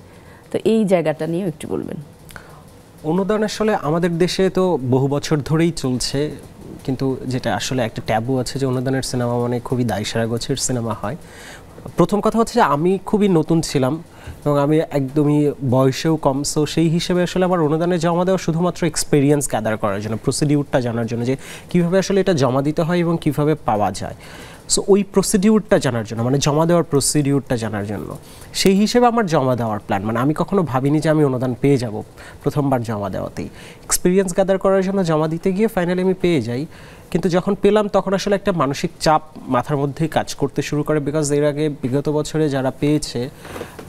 তো এই জায়গাটা নিয়েও একটু বলবেন। অনুদান আসলে আমাদের দেশে তো বহু বছর ধরেই চলছে, কিন্তু যেটা আসলে একটা ট্যাবু আছে যে অনুদানের সিনেমা মানে খুবই দায়সারা গোছের সিনেমা হয়। প্রথম কথা হচ্ছে যে আমি খুবই নতুন ছিলাম এবং আমি একদমই বয়সেও কম, সো সেই হিসেবে আসলে আমার অনুদানে জমা দেওয়া শুধুমাত্র এক্সপিরিয়েন্স গ্যাদার করার জন্য, প্রসিডিউরটা জানার জন্য যে কীভাবে আসলে এটা জমা দিতে হয় এবং কীভাবে পাওয়া যায়। সো ওই প্রসিডিউরটা জানার জন্য, মানে জমা দেওয়ার প্রসিডিউরটা জানার জন্য, সেই হিসেবে আমার জমা দেওয়ার প্ল্যান। মানে আমি কখনো ভাবিনি যে আমি অনুদান পেয়ে যাব প্রথমবার জমা দেওয়াতেই। এক্সপিরিয়েন্স গ্যাদার করার জন্য জমা দিতে গিয়ে ফাইনালি আমি পেয়ে যাই। কিন্তু যখন পেলাম তখন আসলে একটা মানসিক চাপ মাথার মধ্যেই কাজ করতে শুরু করে, বিকজ এর আগে বিগত বছরে যারা পেয়েছে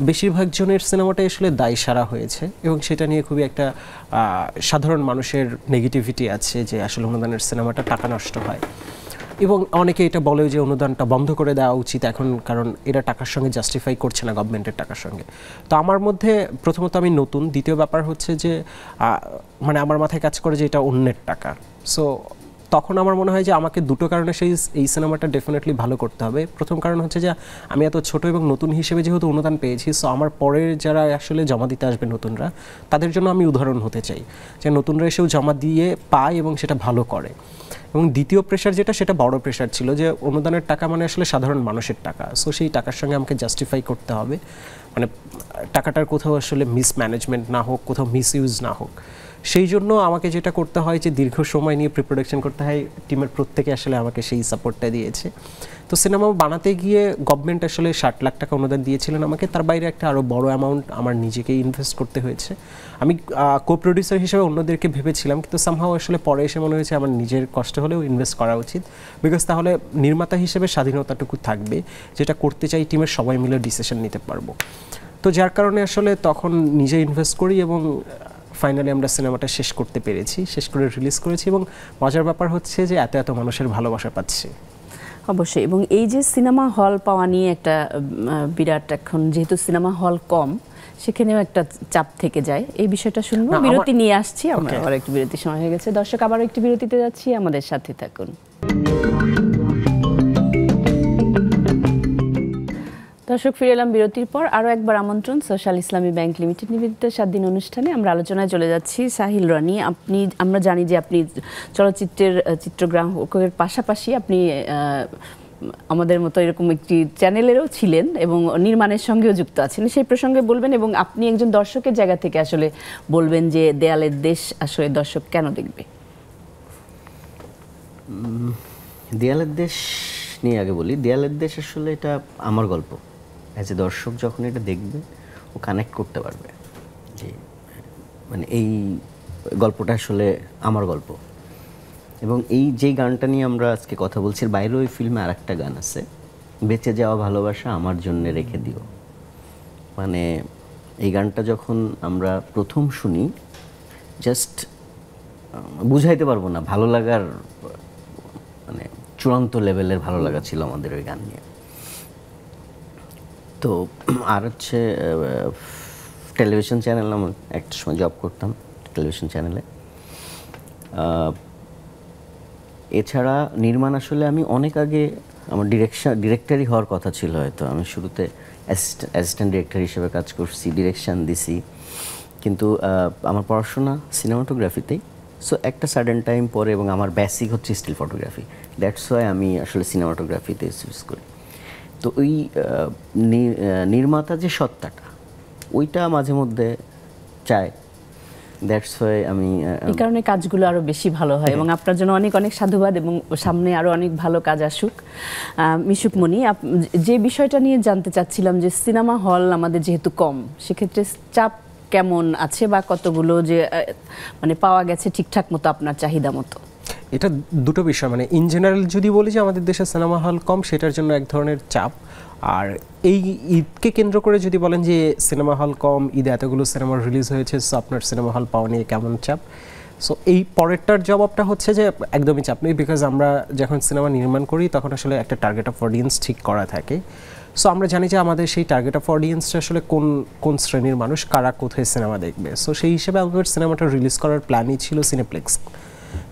বেশিরভাগ জনের সিনেমাটাই আসলে দায়সারা হয়েছে, এবং সেটা নিয়ে খুবই একটা সাধারণ মানুষের নেগেটিভিটি আছে যে আসলে অনুদানের সিনেমাটা টাকা নষ্ট হয়। এবং অনেকে এটা বলে যে অনুদানটা বন্ধ করে দেওয়া উচিত এখন, কারণ এরা টাকার সঙ্গে জাস্টিফাই করছে না গভর্নমেন্টের টাকার সঙ্গে। তো আমার মধ্যে প্রথমত আমি নতুন, দ্বিতীয় ব্যাপার হচ্ছে যে মানে আমার মাথায় কাজ করে যে এটা অন্যের টাকা। সো তখন আমার মনে হয় যে আমাকে দুটো কারণে এই সিনেমাটা ডেফিনেটলি ভালো করতে হবে। প্রথম কারণ হচ্ছে যে আমি এত ছোট এবং নতুন হিসেবে যেহেতু অনুদান পেয়েছি, সো আমার পরের যারা আসলে জমা দিতে আসবে নতুনরা, তাদের জন্য আমি উদাহরণ হতে চাই যে নতুনরা এসেও জমা দিয়ে পায় এবং সেটা ভালো করে। এবং দ্বিতীয় প্রেশার যেটা, সেটা বড় প্রেশার ছিল যে অনুদানের টাকা মানে আসলে সাধারণ মানুষের টাকা, সো সেই টাকার সঙ্গে আমাকে জাস্টিফাই করতে হবে, মানে টাকাটার কোথাও আসলে মিসম্যানেজমেন্ট না হোক, কোথাও মিসইউজ না হোক। সেই জন্য আমাকে যেটা করতে হয় যে দীর্ঘ সময় নিয়ে প্রিপ্রোডাকশন করতে হয়, টিমের প্রত্যেকে আসলে আমাকে সেই সাপোর্টটা দিয়েছে। তো সিনেমা বানাতে গিয়ে গভর্নমেন্ট আসলে 60 লাখ টাকা অনুদান দিয়েছিলেন আমাকে, তার বাইরে একটা আরও বড় অ্যামাউন্ট আমার নিজেকেই ইনভেস্ট করতে হয়েছে। আমি কো প্রডিউসার হিসেবে অন্যদেরকে ভেবেছিলাম, কিন্তু সামহাও আসলে পরে এসে মনে হয়েছে আমার নিজের কষ্ট হলেও ইনভেস্ট করা উচিত, বিকজ তাহলে নির্মাতা হিসেবে স্বাধীনতাটুকু থাকবে, যেটা করতে চাই টিমের সবাই মিলে ডিসিশন নিতে পারবো। তো যার কারণে আসলে তখন নিজে ইনভেস্ট করি এবং ফাইনালি আমরা সিনেমাটা শেষ করতে পেরেছি, শেষ করে রিলিজ করেছি। এবং মজার ব্যাপার হচ্ছে যে এত মানুষের ভালোবাসা পাচ্ছি। অবশ্যই। এবং এই যে সিনেমা হল পাওয়া নিয়ে একটা বিরাট, এখন যেহেতু সিনেমা হল কম, সেখানেও একটা চাপ থেকে যায়, এই বিষয়টা শুনবো। বিরতি নিয়ে আসছি আমরা, আবার একটু বিরতির সময় হয়ে গেছে। দর্শক, আবার একটু বিরতিতে যাচ্ছি, আমাদের সাথে থাকুন। দর্শক, ফিরে এলাম বিরতির পর। আরও একবার আমন্ত্রণ সোশ্যাল ইসলামী ব্যাংক লিমিটেড নিবেদিত 7 দিন অনুষ্ঠানে। আমরা আলোচনায় চলে যাচ্ছি। সাহিল রানী, আমরা জানি যে আপনি চলচ্চিত্রের চিত্রগ্রাহকের পাশাপাশি আপনি আমাদের মতো এরকম একটি চ্যানেলেরও ছিলেন এবং নির্মাণের সঙ্গেও যুক্ত আছেন, সেই প্রসঙ্গে বলবেন। এবং আপনি একজন দর্শকের জায়গা থেকে আসলে বলবেন যে দেয়ালের দেশ আসলে দর্শক কেন দেখবে। দেয়ালের দেশ নিয়ে আগে বলি। দেয়ালের দেশ আসলে এটা আমার গল্প। অ্যাজ এ দর্শক যখন এটা দেখবে, ও কানেক্ট করতে পারবে যে মানে এই গল্পটা আসলে আমার গল্প। এবং এই যেই গানটা নিয়ে আমরা আজকে কথা বলছি, বাইরেও ওই ফিল্মে আর একটা গান আছে, বেঁচে যাওয়া ভালোবাসা আমার জন্য রেখে দিও। মানে এই গানটা যখন আমরা প্রথম শুনি, জাস্ট বুঝাইতে পারবো না, ভালো লাগার মানে চূড়ান্ত লেভেলের ভালো লাগা ছিল আমাদের ওই গান নিয়ে। তো তো আর হচ্ছে টেলিভিশন চ্যানেল, আমি একটা সময় জব করতাম টেলিভিশন চ্যানেলে। এছাড়া নির্মাণ আসলে আমি অনেক আগে আমার ডিরেক্টরই হওয়ার কথা ছিল হয়তো। আমি শুরুতে অ্যাসিস্ট্যান্ট ডিরেক্টর হিসেবে কাজ করছি, ডিরেকশন দিছি, কিন্তু আমার পড়াশোনা সিনেমাটোগ্রাফিতেই। সো একটা সাডেন টাইম পরে, এবং আমার বেসিক হচ্ছে স্টিল ফটোগ্রাফি, দ্যাটস ওয়াই আমি আসলে সিনেমাটোগ্রাফিতে চুজ করি। তো ওই নির্মাতা যে সত্তাটা, ওইটা মাঝে মধ্যে চায়, দ্যাটস ওয়াই আমি এই কারণে কাজগুলো আরো বেশি ভালো হয়। এবং আপনার জন্য অনেক অনেক সাধুবাদ, এবং সামনে আরো অনেক ভালো কাজ আসুক। মিশুক মনি, যে বিষয়টা নিয়ে জানতে চাচ্ছিলাম যে সিনেমা হল আমাদের যেহেতু কম, সেক্ষেত্রে চাপ কেমন আছে, বা কতগুলো যে মানে পাওয়া গেছে ঠিকঠাক মতো আপনার চাহিদা মতো? এটা দুটো বিষয়, মানে ইন জেনারেল যদি বলি যে আমাদের দেশে সিনেমা হল কম, সেটার জন্য এক ধরনের চাপ। আর এই ঈদকে কেন্দ্র করে যদি বলেন যে সিনেমা হল কম, ঈদে এতগুলো সিনেমা রিলিজ হয়েছে, সো আপনার সিনেমা হল পাওয়া নিয়ে কেমন চাপ? সো এই পরেরটার জবাবটা হচ্ছে যে একদমই চাপ নেই, বিকজ আমরা যখন সিনেমা নির্মাণ করি তখন আসলে একটা টার্গেট অফ অডিয়েন্স ঠিক করা থাকে। সো আমরা জানি যে আমাদের সেই টার্গেট অফ অডিয়েন্সটা আসলে কোন শ্রেণীর মানুষ, কারা কোথায় সিনেমা দেখবে। সো সেই হিসেবে আমাদের সিনেমাটা রিলিজ করার প্ল্যানই ছিল সিনেপ্লেক্স।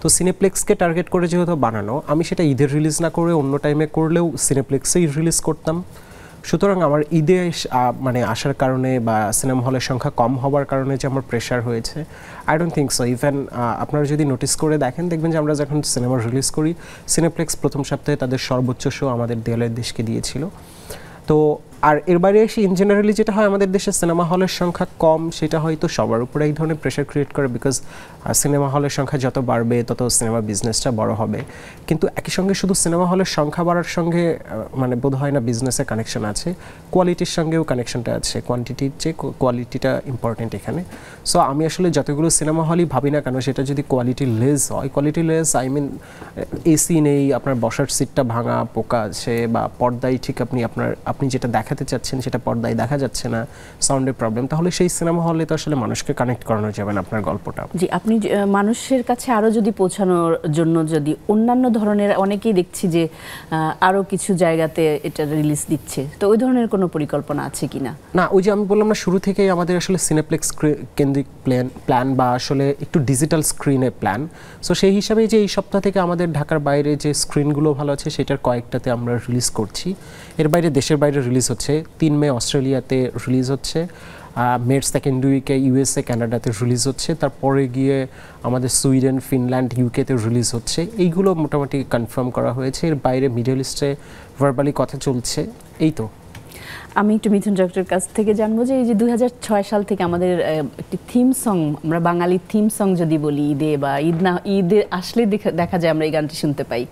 তো সিনেপ্লেক্সকে টার্গেট করে যেহেতু বানানো, আমি সেটা ঈদের রিলিজ না করে অন্য টাইমে করলেও সিনেপ্লেক্সেই রিলিজ করতাম। সুতরাং আমার ঈদে মানে আসার কারণে বা সিনেমা হলের সংখ্যা কম হওয়ার কারণে যে আমার প্রেশার হয়েছে, I don't think so. Even আপনারা যদি নোটিস করে দেখেন, দেখবেন যে আমরা যখন সিনেমা রিলিজ করি, সিনেপ্লেক্স প্রথম সপ্তাহে তাদের সর্বোচ্চ শো আমাদের দেয়ালের দেশকে দিয়েছিল। তো আর এর বাইরে এসে ইন জেনারেলি যেটা হয়, আমাদের দেশে সিনেমা হলের সংখ্যা কম, সেটা হয়তো সবার উপরে এক ধরনের প্রেশার ক্রিয়েট করে, বিকজ সিনেমা হলের সংখ্যা যত বাড়বে তত সিনেমা বিজনেসটা বড় হবে। কিন্তু একই সঙ্গে শুধু সিনেমা হলের সংখ্যা বাড়ার সঙ্গে মানে বোধ হয় না বিজনেসের কানেকশন আছে, কোয়ালিটির সঙ্গেও কানেকশনটা আছে। কোয়ান্টিটির চেয়ে কোয়ালিটিটা ইম্পর্টেন্ট এখানে। সো আমি আসলে যতগুলো সিনেমা হলই ভাবি না কেন, সেটা যদি কোয়ালিটি লেস হয়, quality less I mean AC নেই, আপনার বসার সিটটা ভাঙা, পোকা আছে, বা পর্দায় ঠিক আপনি যেটা দেখাতে চাচ্ছেন সেটা পর্দায় দেখা যাচ্ছে না, সাউন্ডের প্রবলেম, তাহলে সেই সিনেমা হলে তো আসলে মানুষকে কানেক্ট করানো যাবে না আপনার গল্পটা। জি, আপনি মানুষের কাছে আরো যদি পৌঁছানোর জন্য যদি অন্যান্য ধরনের, অনেকেই দেখছি যে আরো কিছু জায়গাতে এটা রিলিজ দিচ্ছে, তো ওই ধরনের কোনো পরিকল্পনা আছে কিনা? না, ওই যে আমি বললাম না, শুরু থেকেই আমাদের আসলে সিনেপ্লেক্স কেন্দ্রিক প্ল্যান বা আসলে একটু ডিজিটাল স্ক্রিনে প্ল্যান। সো সেই হিসাবে যে এই সপ্তাহ থেকে আমাদের ঢাকার বাইরে যে স্ক্রিনগুলো ভালো আছে সেটার কয়েকটাতে আমরা রিলিজ করছি। এর বাইরে দেশের বাইরে রিলিজ হচ্ছে, 3 মে অস্ট্রেলিয়াতে রিলিজ হচ্ছে, মের সেকেন্ড উইকে ইউএসএ কানাডাতে রিলিজ হচ্ছে, তারপরে গিয়ে আমাদের সুইডেন, ফিনল্যান্ড, ইউকেতে রিলিজ হচ্ছে। এইগুলো মোটামুটি কনফার্ম করা হয়েছে। এর বাইরে মিডল ইস্টে ভার্বালি কথা চলছে। এই তো। আমি একটু মিথুন চক্রের কাছ থেকে জানবো যে এই যে 2006 সাল থেকে আমাদের একটি থিম সং, আমরা বাঙালি থিম সং যদি বলি, ঈদে বা ঈদে আসলে দেখা যায় আমরা এই গানটি শুনতে পাই,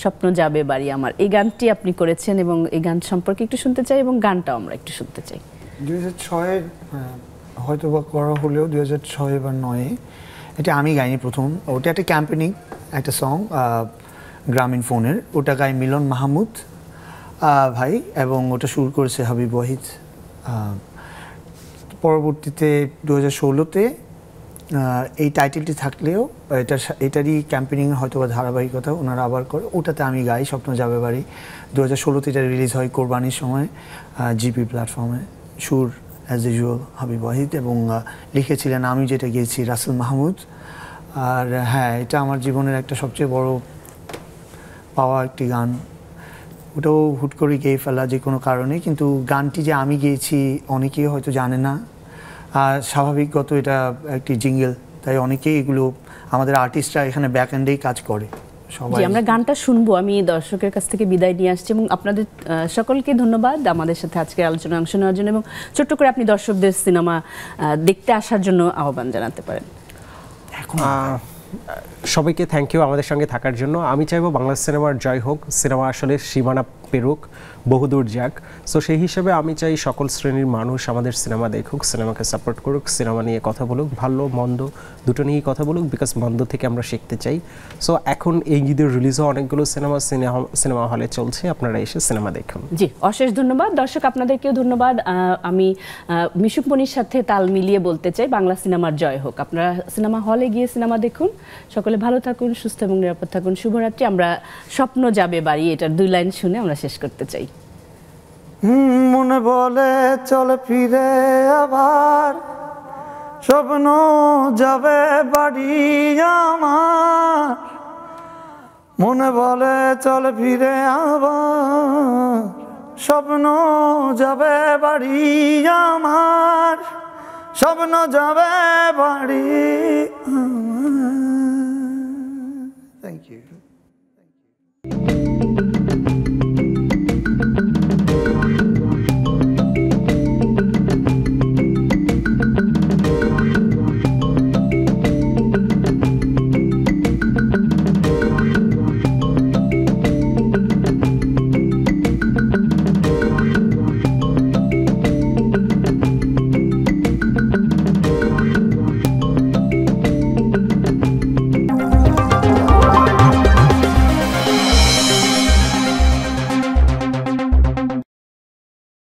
স্বপ্ন যাবে বাড়ি আমার। এই গানটি আপনি করেছেন, এবং এই গান সম্পর্কে একটু শুনতে চাই, এবং গানটাও আমরা একটু শুনতে চাই। 2006 হয়তো বা করা হলেও 2006 বা 9 এটা আমি গাইনি প্রথম। ওটা একটা ক্যাম্পেনিং একটা সং, গ্রামীণ ফোনের। ওটা গাই মিলন মাহমুদ ভাই, এবং ওটা সুর করেছে হাবিব ওয়াহিদ। পরবর্তীতে 2016-তে এই টাইটেলটি থাকলেও এটারই ক্যাম্পেনিং হয়তো বা ধারাবাহিকতা ওনারা আবার করে, ওটাতে আমি গাই স্বপ্ন যাবে বাড়ি। 2016-তে এটা রিলিজ হয় কোরবানির সময় জিপি প্ল্যাটফর্মে। সুর অ্যাজ ইউজুয়াল হাবিব ওয়াহিদ, এবং লিখেছিলেন আমি যেটা গেয়েছি রাসেল মাহমুদ। আর হ্যাঁ, এটা আমার জীবনের একটা সবচেয়ে বড় পাওয়া একটি গান। ওটাও হুট করে গেয়ে ফেলা যে কোনো কারণে, কিন্তু গানটি যে আমি গেয়েছি অনেকেই হয়তো জানে না। আর স্বাভাবিকগত এটা একটি জিঙ্গেল, তাই অনেকেই এগুলো আমাদের আর্টিস্টরা এখানে ব্যাক এন্ডেই কাজ করে সবাই। আমরা গানটা শুনবো। আমি দর্শকের কাছ থেকে বিদায় নিয়ে আসছি, এবং আপনাদের সকলকে ধন্যবাদ আমাদের সাথে আজকের আলোচনায় অংশ নেওয়ার জন্য, এবং ছোট্ট করে আপনি দর্শকদের সিনেমা দেখতে আসার জন্য আহ্বান জানাতে পারেন। সবাইকে থ্যাংক ইউ আমাদের সঙ্গে থাকার জন্য। আমি চাইবো বাংলা সিনেমার জয় হোক, সিনেমা আসলে সীমানা পেরুক, বহুদূর যাক। সো সেই হিসেবে আমি চাই সকল শ্রেণীর মানুষ আমাদের সিনেমা দেখুক, সিনেমাকে সাপোর্ট করুক, সিনেমা নিয়ে কথা বলুক, ভালো মন্দ দুটো নিয়েই কথা বলুক, বিকজ মন্দ থেকে আমরা শিখতে চাই। সো এখন এই ঈদের রিলিজও অনেকগুলো সিনেমা হলে চলছে, আপনারা এসে সিনেমা দেখুন। জি, অশেষ ধন্যবাদ। দর্শক আপনাদেরকেও ধন্যবাদ। আমি মিশুক মনির সাথে তাল মিলিয়ে বলতে চাই, বাংলা সিনেমার জয় হোক। আপনারা সিনেমা হলে গিয়ে সিনেমা দেখুন। সকলে ভালো থাকুন, সুস্থ এবং নিরাপদ থাকুন। শুভরাত্রি। আমরা স্বপ্ন যাবে বাড়ি, এটার 2 লাইন শুনে আমরা শেষ করতে চাই। মনে বলে চলে ফিরে আবার, স্বপ্ন যাবে বাড়ি আমার। মনে বলে চলে ফিরে আবার, স্বপ্ন যাবে বাড়ি আমার, স্বপ্ন যাবে বাড়ি আমার।